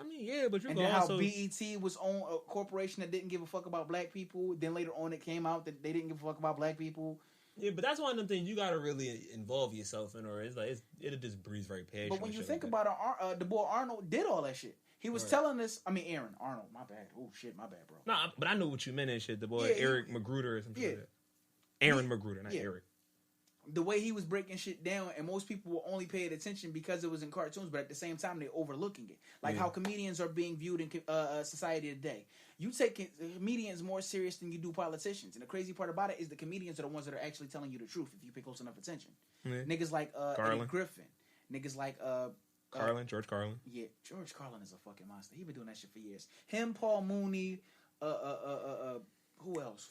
I mean, yeah, but you and go then how also... BET was on a corporation that didn't give a fuck about black people. Then later on, it came out that they didn't give a fuck about black people. Yeah, but that's one of them things you gotta really involve yourself in, or it's like it'll just breeze right past you. But when you think about it, the boy Arnold did all that shit. He was telling us. I mean, Arnold. My bad. Oh shit, my bad, bro. Nah, but I know what you meant and shit. The boy Eric Magruder or something like that. Aaron Magruder, not Eric. The way he was breaking shit down, and most people were only paying attention because it was in cartoons, but at the same time, they're overlooking it. Like how comedians are being viewed in society today. You take comedians more serious than you do politicians. And the crazy part about it is the comedians are the ones that are actually telling you the truth if you pay close enough attention. Niggas like Eddie Griffin. Niggas like... George Carlin. Yeah, George Carlin is a fucking monster. He been doing that shit for years. Him, Paul Mooney, who else?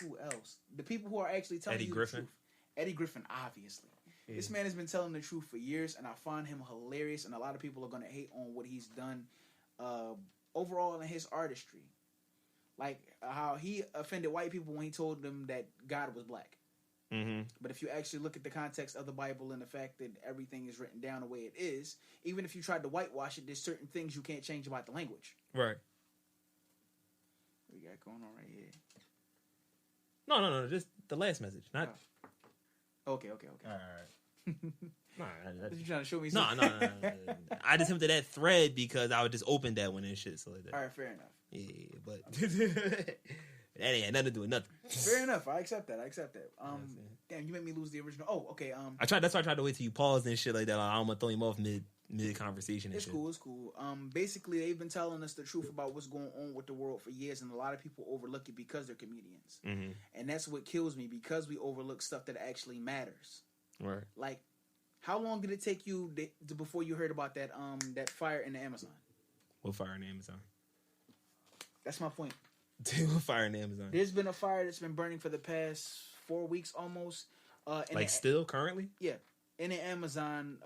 The people who are actually telling you the truth. Eddie Griffin, obviously. Yeah. This man has been telling the truth for years, and I find him hilarious, and a lot of people are going to hate on what he's done overall in his artistry. Like how he offended white people when he told them that God was black. Mm-hmm. But if you actually look at the context of the Bible and the fact that everything is written down the way it is, even if you tried to whitewash it, there's certain things you can't change about the language. Right. What we got going on right here? No. Just the last message. Not... Okay. All right. Nah, you trying to show me something? No. I just went to that thread because I would just open that one and shit. So like that. All right, fair enough. Yeah, but that ain't had nothing to do with nothing. Fair enough. I accept that. Damn, you made me lose the original. Oh, okay. That's why I tried to wait till you paused and shit like that. Like, I don't want to throw him off mid conversation. And it's cool. Basically, they've been telling us the truth about what's going on with the world for years, and a lot of people overlook it because they're comedians, and that's what kills me because we overlook stuff that actually matters. Right. Like, how long did it take you before you heard about that fire in the Amazon? What fire in the Amazon? That's my point. What fire in the Amazon? There's been a fire that's been burning for the past 4 weeks almost. Still currently? Yeah. In the Amazon,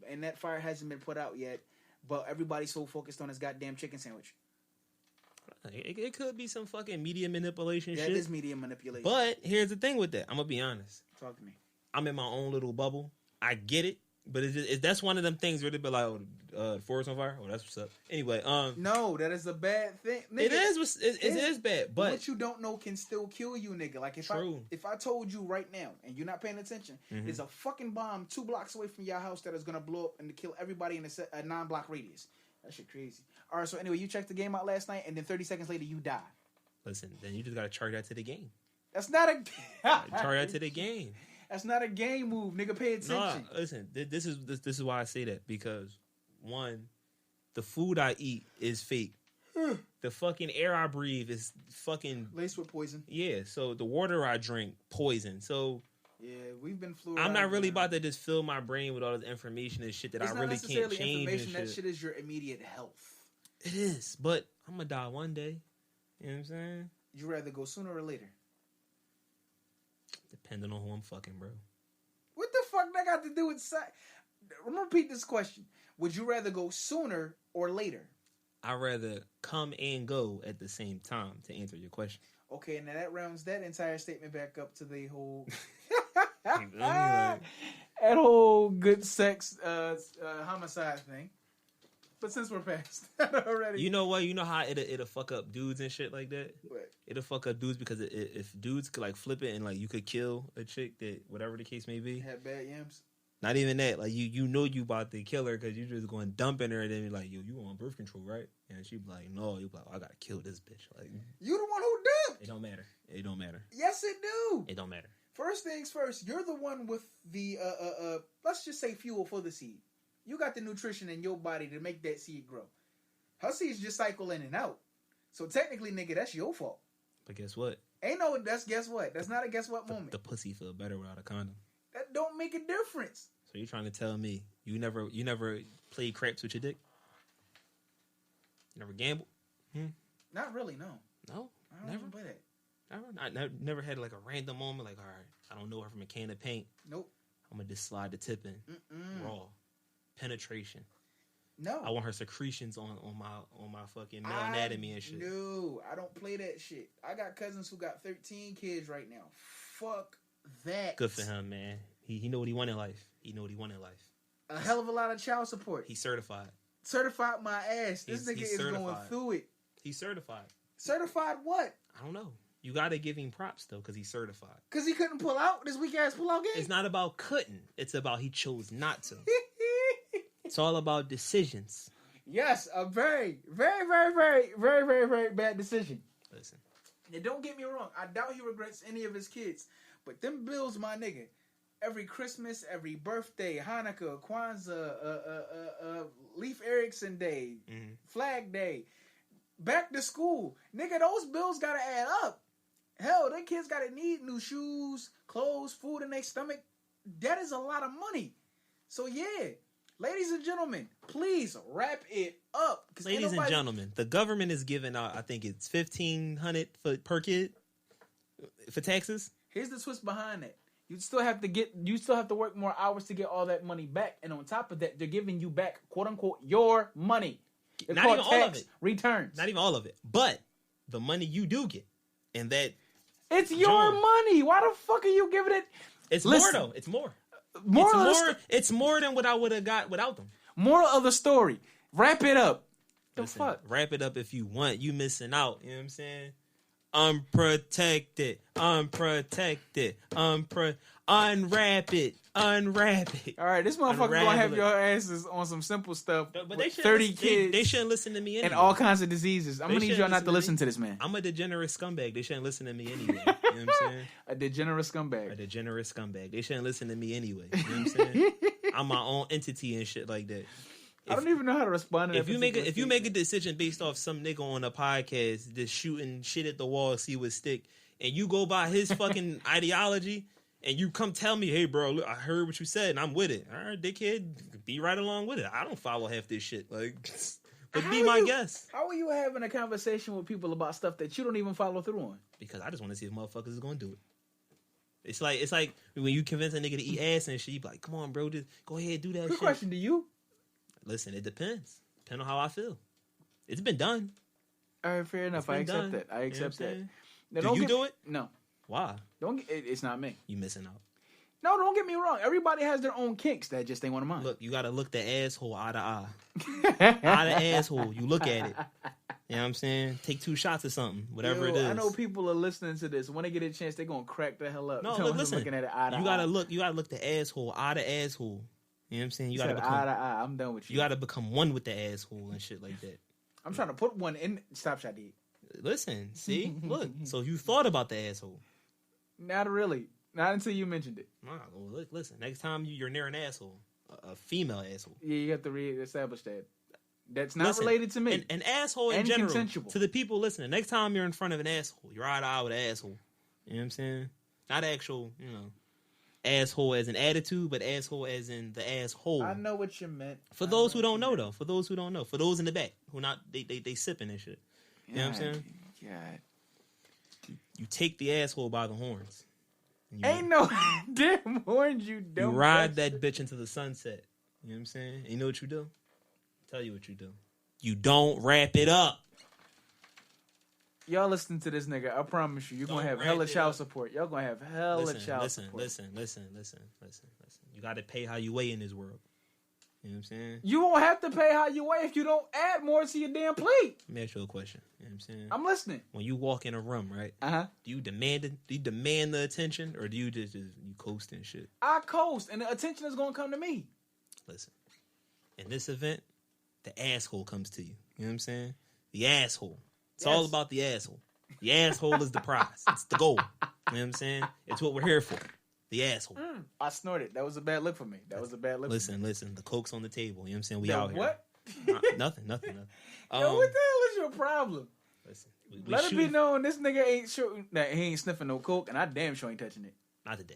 and that fire hasn't been put out yet, but everybody's so focused on his goddamn chicken sandwich. It could be some fucking media manipulation shit. That is media manipulation. But here's the thing with that. I'm going to be honest. Talk to me. I'm in my own little bubble. I get it. But that's one of them things where they be like, the forest on fire? Oh, that's what's up. Anyway, no, that is a bad thing. Nigga, it is bad. But what you don't know can still kill you, nigga. Like, if I told you right now, and you're not paying attention, there's a fucking bomb 2 blocks away from your house that is going to blow up and to kill everybody in a 9-block radius. That shit crazy. All right, so anyway, you checked the game out last night, and then 30 seconds later, you die. Listen, then you just got to charge that to the game. That's not a... charge that to the game. That's not a game move, nigga. Pay attention. No, listen, this is why I say that, because one, The food I eat is fake. The fucking air I breathe is fucking laced with poison. Yeah, so the water I drink, poison. So yeah, we've been fluoridized. I'm not really about to just fill my brain with all this information and shit that I really can't change. And that shit is your immediate health. It is, but I'm gonna die one day. You know what I'm saying? You rather go sooner or later? Depending on who I'm fucking, bro. What the fuck that got to do with sex? I'm gonna repeat this question. Would you rather go sooner or later? I'd rather come and go at the same time, to answer your question. Okay, now that rounds that entire statement back up to the whole Anyway. that whole good sex homicide thing. But since we're past that already, You know what? You know how it'll fuck up dudes and shit like that? What? It'll fuck up dudes because if dudes could like flip it and like you could kill a chick that whatever the case may be. Have bad yams. Not even that. Like you know you about to kill her because you just going dumping her and then you're like, yo, you on birth control, right? And she be like, no. You be like, I gotta kill this bitch. Like You the one who dumped. it don't matter. It don't matter. Yes, it do. It don't matter. First things first. You're the one with the let's just say fuel for the seed. You got the nutrition in your body to make that seed grow. Her seeds just cycle in and out. So technically, nigga, that's your fault. But guess what? Ain't no that's guess what. That's not a guess what moment. The pussy feel better without a condom. That don't make a difference. So you're trying to tell me you never played craps with your dick? You never gambled? Not really, no. No, I don't never. even play that. Never had like a random moment like, all right, I don't know her from a can of paint. Nope. I'm gonna just slide the tip in. Raw penetration. No. I want her secretions on my fucking male anatomy and shit. No, I don't play that shit. I got cousins who got 13 kids right now. Fuck that. Good for him, man. He know what he want in life. He know what he want in life. A hell of a lot of child support. He's certified. Certified my ass. This nigga is certified. going through it. He's certified. Certified what? I don't know. You gotta give him props though, because he's certified. Because he couldn't pull out this weak ass pull out game? It's not about couldn't. It's about he chose not to. It's all about decisions. Yes, a very, very, very, very, very, very, very bad decision. Listen. And don't get me wrong. I doubt he regrets any of his kids. But them bills, my nigga. Every Christmas, every birthday, Hanukkah, Kwanzaa, Leif Erikson Day, Flag Day, back to school. Nigga, those bills gotta add up. Hell, their kids gotta need new shoes, clothes, food in their stomach. That is a lot of money. So yeah, ladies and gentlemen, please wrap it up. Ladies and gentlemen, the government is giving out, I think it's $1,500 per kid for taxes. Here's the twist behind that. You still have to work more hours to get all that money back. And on top of that, they're giving you back, quote unquote, your money. It's not even all of it. Returns. Not even all of it. But the money you do get. And that it's your money. Why the fuck are you giving it? It's more though. It's more. It's more than what I would have got without them. Moral of the story. Wrap it up. Listen, the fuck? Wrap it up if you want. You missing out. You know what I'm saying? Unprotected. Unwrap it. All right, this motherfucker gonna have your asses on some simple stuff. But they 30 kids. They shouldn't listen to me anyway. And all kinds of diseases. I'm gonna need y'all not to listen to this man. I'm a degenerate scumbag. They shouldn't listen to me anyway. You know what I'm saying? A degenerate scumbag. They shouldn't listen to me anyway. You know what I'm saying? I'm my own entity and shit like that. I don't even know how to respond to that. If you make a decision based off some nigga on a podcast just shooting shit at the wall, see what stick, and you go by his fucking ideology, and you come tell me, hey bro, look, I heard what you said and I'm with it. All right, dickhead, be right along with it. I don't follow half this shit. Like, but be my guest. How are you having a conversation with people about stuff that you don't even follow through on? Because I just want to see if motherfuckers is gonna do it. It's like when you convince a nigga to eat ass and shit, you be like, come on, bro, just go ahead, do that. Quick question to you. Listen, it depends. Depending on how I feel. It's been done. All right, fair enough. I accept that. I accept that. Do you do it? No. Why? It's not me. You missing out. No, don't get me wrong. Everybody has their own kinks. That just ain't one of mine. Look, you gotta look the asshole eye to eye. Eye to asshole. You look at it. You know what I'm saying? Take 2 shots or something. Whatever it is. I know people are listening to this. When they get a chance, they're gonna crack the hell up. No, listen. Looking at it eye to you gotta look the asshole, eye to asshole. You know what I'm saying? You gotta become eye to eye. I'm done with you. You gotta become one with the asshole and shit like that. I'm trying to put one in. Stop shot D. Listen, see, look. So you thought about the asshole? Not really. Not until you mentioned it. Nah, well, listen. Next time you're near an asshole, a female asshole. Yeah, you have to re-establish that. That's not related to me. An asshole in And general. consensual. To the people listening, next time you're in front of an asshole, you're eye to eye with an asshole. You know what I'm saying? Not actual, asshole as an attitude, but asshole as in the asshole. I know what you meant. For those who don't know, though. For those who don't know. For those in the back who not they sipping and shit. You know what I'm saying? God. You take the asshole by the horns. Ain't no damn horns you don't. You ride that bitch into the sunset. You know what I'm saying? And you know what you do? Tell you what you do. You don't wrap it up. Y'all listen to this nigga. I promise you, you're going to have hella child support. Y'all going to have hella child support. Listen. You got to pay how you weigh in this world. You know what I'm saying? You won't have to pay how you weigh if you don't add more to your damn plate. Let me ask you a question. You know what I'm saying? I'm listening. When you walk in a room, right? Uh-huh. Do you demand the attention, or do you just you coast and shit? I coast, and the attention is going to come to me. Listen. In this event, the asshole comes to you. You know what I'm saying? The asshole. It's all about the asshole. The asshole is the prize. It's the goal. You know what I'm saying? It's what we're here for. The asshole. I snorted. That was a bad look for me. Listen. The coke's on the table. You know what I'm saying? We out here. What? Nothing. Yo, what the hell is your problem? Listen. Let it be known this nigga ain't sure that he ain't sniffing no coke, and I damn sure ain't touching it. Not today.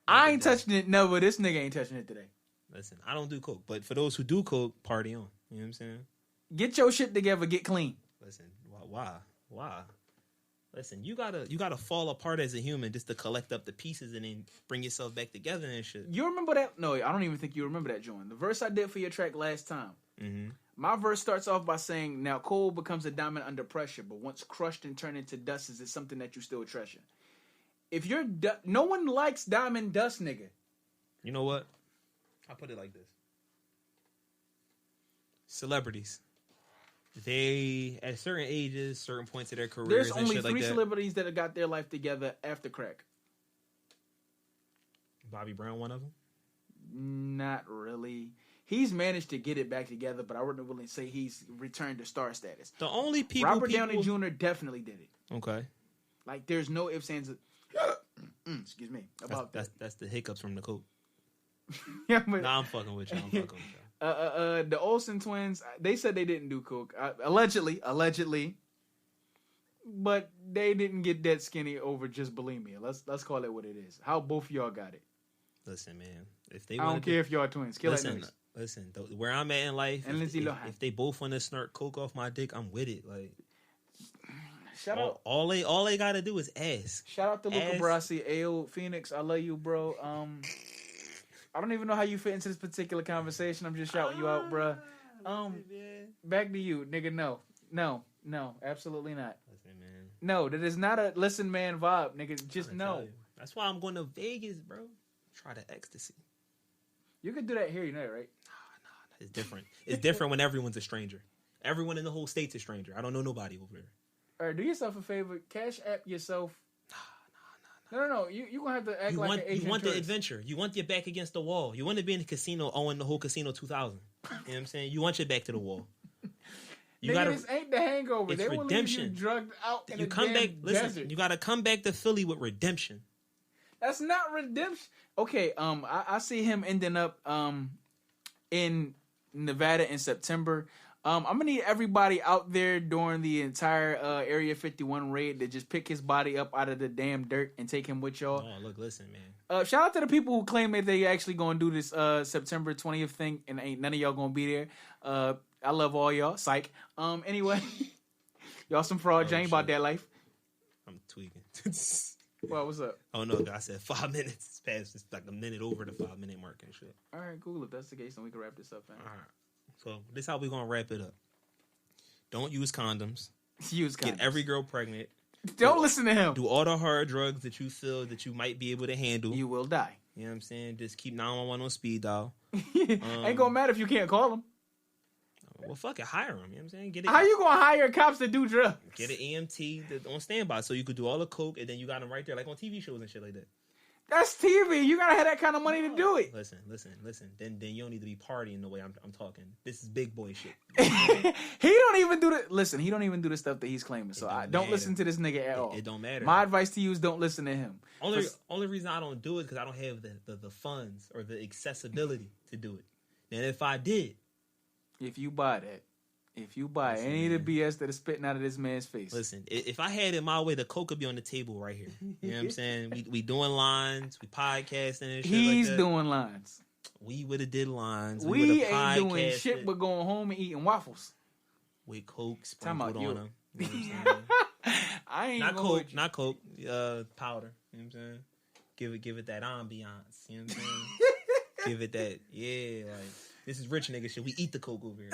I ain't touching it. No, but this nigga ain't touching it today. Listen, I don't do coke, but for those who do coke, party on. You know what I'm saying? Get your shit together. Get clean. Listen, why? Listen, you gotta fall apart as a human just to collect up the pieces and then bring yourself back together and shit. You remember that? No, I don't even think you remember that, Jordan. The verse I did for your track last time. Mm-hmm. My verse starts off by saying, "Now coal becomes a diamond under pressure, but once crushed and turned into dust, is it something that you still treasure?" If you're no one likes diamond dust, nigga. You know what? I'll put it like this: celebrities. They, at certain ages, certain points of their careers, there's and only shit like three that. celebrities that have got their life together after crack. Bobby Brown, one of them? Not really. He's managed to get it back together, but I wouldn't really say he's returned to star status. The only people... Robert Downey Jr. definitely did it. Okay. Like, there's no ifs, ands, excuse me, about that. That's the hiccups from the coke. Yeah, but, I'm fucking with you. The Olsen twins, they said they didn't do coke. Allegedly. But they didn't get that skinny over just bulimia. Let's call it what it is. How both of y'all got it. Listen, man. If they I don't care if y'all twins. Kill that noise. Listen, where I'm at in life, and if they both want to snort coke off my dick, I'm with it. Like, shout out. All they gotta do is ask. Shout out to Luca Brasi. Ayo, Phoenix, I love you, bro. I don't even know how you fit into this particular conversation. I'm just shouting you out, bro. Back to you, nigga. No, absolutely not. Listen, man. No, that is not a listen, man vibe, nigga. Just no. That's why I'm going to Vegas, bro. Try the ecstasy. You could do that here, you know, right? Nah. It's different. It's different when everyone's a stranger. Everyone in the whole state's a stranger. I don't know nobody over there. All right, do yourself a favor. Cash app yourself. No. You gonna have to act like an Asian You want tourist. the adventure. You want your back against the wall. You want to be in the casino, owning the whole casino 2000. You know what I'm saying? You want your back to the wall. This ain't the hangover. It's they will redemption. leave you drugged out in you a come damn back. Listen, desert. you got to come back to Philly with redemption. That's not redemption. Okay, I see him ending up in Nevada in September. I'm gonna need everybody out there during the entire Area 51 raid to just pick his body up out of the damn dirt and take him with y'all. Oh, look, listen, man. Shout out to the people who claim that they actually gonna do this September 20th thing, and ain't none of y'all gonna be there. I love all y'all. Psych. Anyway, y'all some frauds. You ain't about that life. I'm tweaking. Well, what's up? Oh no, I said 5 minutes. It's past. It's like a minute over the 5 minute mark and shit. All right, cool. If that's the case, then we can wrap this up, man. All right. So this is how we gonna wrap it up. Don't use condoms. Get every girl pregnant. Don't listen to him. Do all the hard drugs that you feel that you might be able to handle. You will die. You know what I'm saying? Just keep 911 on speed dial. Ain't gonna matter if you can't call them. Well, fuck it, hire them. You know what I'm saying? Get it. How you gonna hire cops to do drugs? Get an EMT on standby so you could do all the coke and then you got them right there, like on TV shows and shit like that. That's TV. You gotta have that kind of money to do it. Listen. Then you don't need to be partying the way I'm talking. This is big boy shit. He don't even do the. Listen, he don't even do the stuff that he's claiming. So I don't listen to this nigga at all. It don't matter. My advice to you is don't listen to him. Only reason I don't do it because I don't have the funds or the accessibility to do it. And if I did, If you buy that, if you buy Listen, any of the man. BS that is spitting out of this man's face, Listen, if I had it my way, the coke would be on the table right here. You know what I'm saying? We doing lines, we podcasting and shit he's like that. doing lines. We would have did lines. We would've ain't doing podcasted shit but going home and eating waffles. with coke Talking about sprinkled you. on them. You know what I'm saying? I ain't Not going coke, with you. not coke. Powder. You know what I'm saying? Give it that ambiance. You know what I'm saying? Give it that. Yeah, like this is rich nigga shit. We eat the coke over here.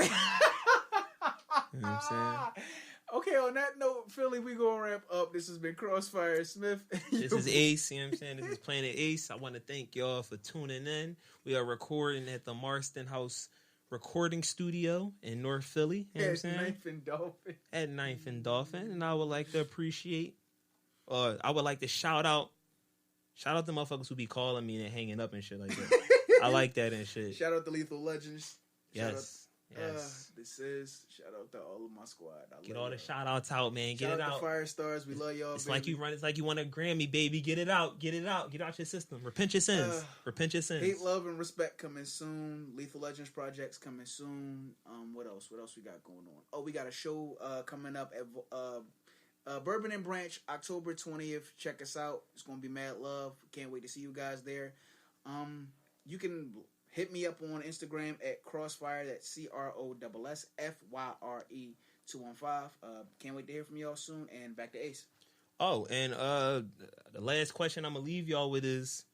You know what I'm saying? Okay, on that note, Philly, we gonna wrap up. This has been Crossfyre Smith. This is Ace, you know what I'm saying? This is Planet Ace. I want to thank y'all for tuning in. We are recording at the Marston House Recording Studio in North Philly. You know what I'm saying? Ninth and Dolphin. At Ninth and Dolphin. And I would like to appreciate, I would like to shout out the motherfuckers who be calling me and hanging up and shit like that. I like that and shit. Shout out to Lethal Legends. Yes. This is shout out to all of my squad. Get all the shout outs out, man. Get shout it out out. to Fire Stars. We love y'all. It's baby. like you run. It's like you want a Grammy, baby. Get it out. Get it out. Get out your system. Repent your sins. Repent your sins. Hate, Love, and Respect coming soon. Lethal Legends projects coming soon. What else? What else we got going on? Oh, we got a show coming up at Bourbon and Branch, October 20th. Check us out. It's gonna be mad love. Can't wait to see you guys there. You can hit me up on Instagram at Crossfyre. That's CROSSFYRE 215. Can't wait to hear from y'all soon. And back to Ace. Oh, and the last question I'm gonna leave y'all with is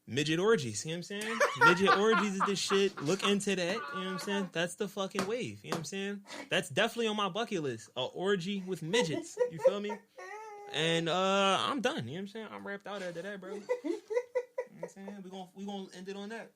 midget orgies. You know what I'm saying? Midget orgies is the shit. Look into that. You know what I'm saying? That's the fucking wave. You know what I'm saying? That's definitely on my bucket list. A orgy with midgets. You feel me? And I'm done. You know what I'm saying? I'm wrapped out after that, bro. You know what I'm saying? We gonna end it on that.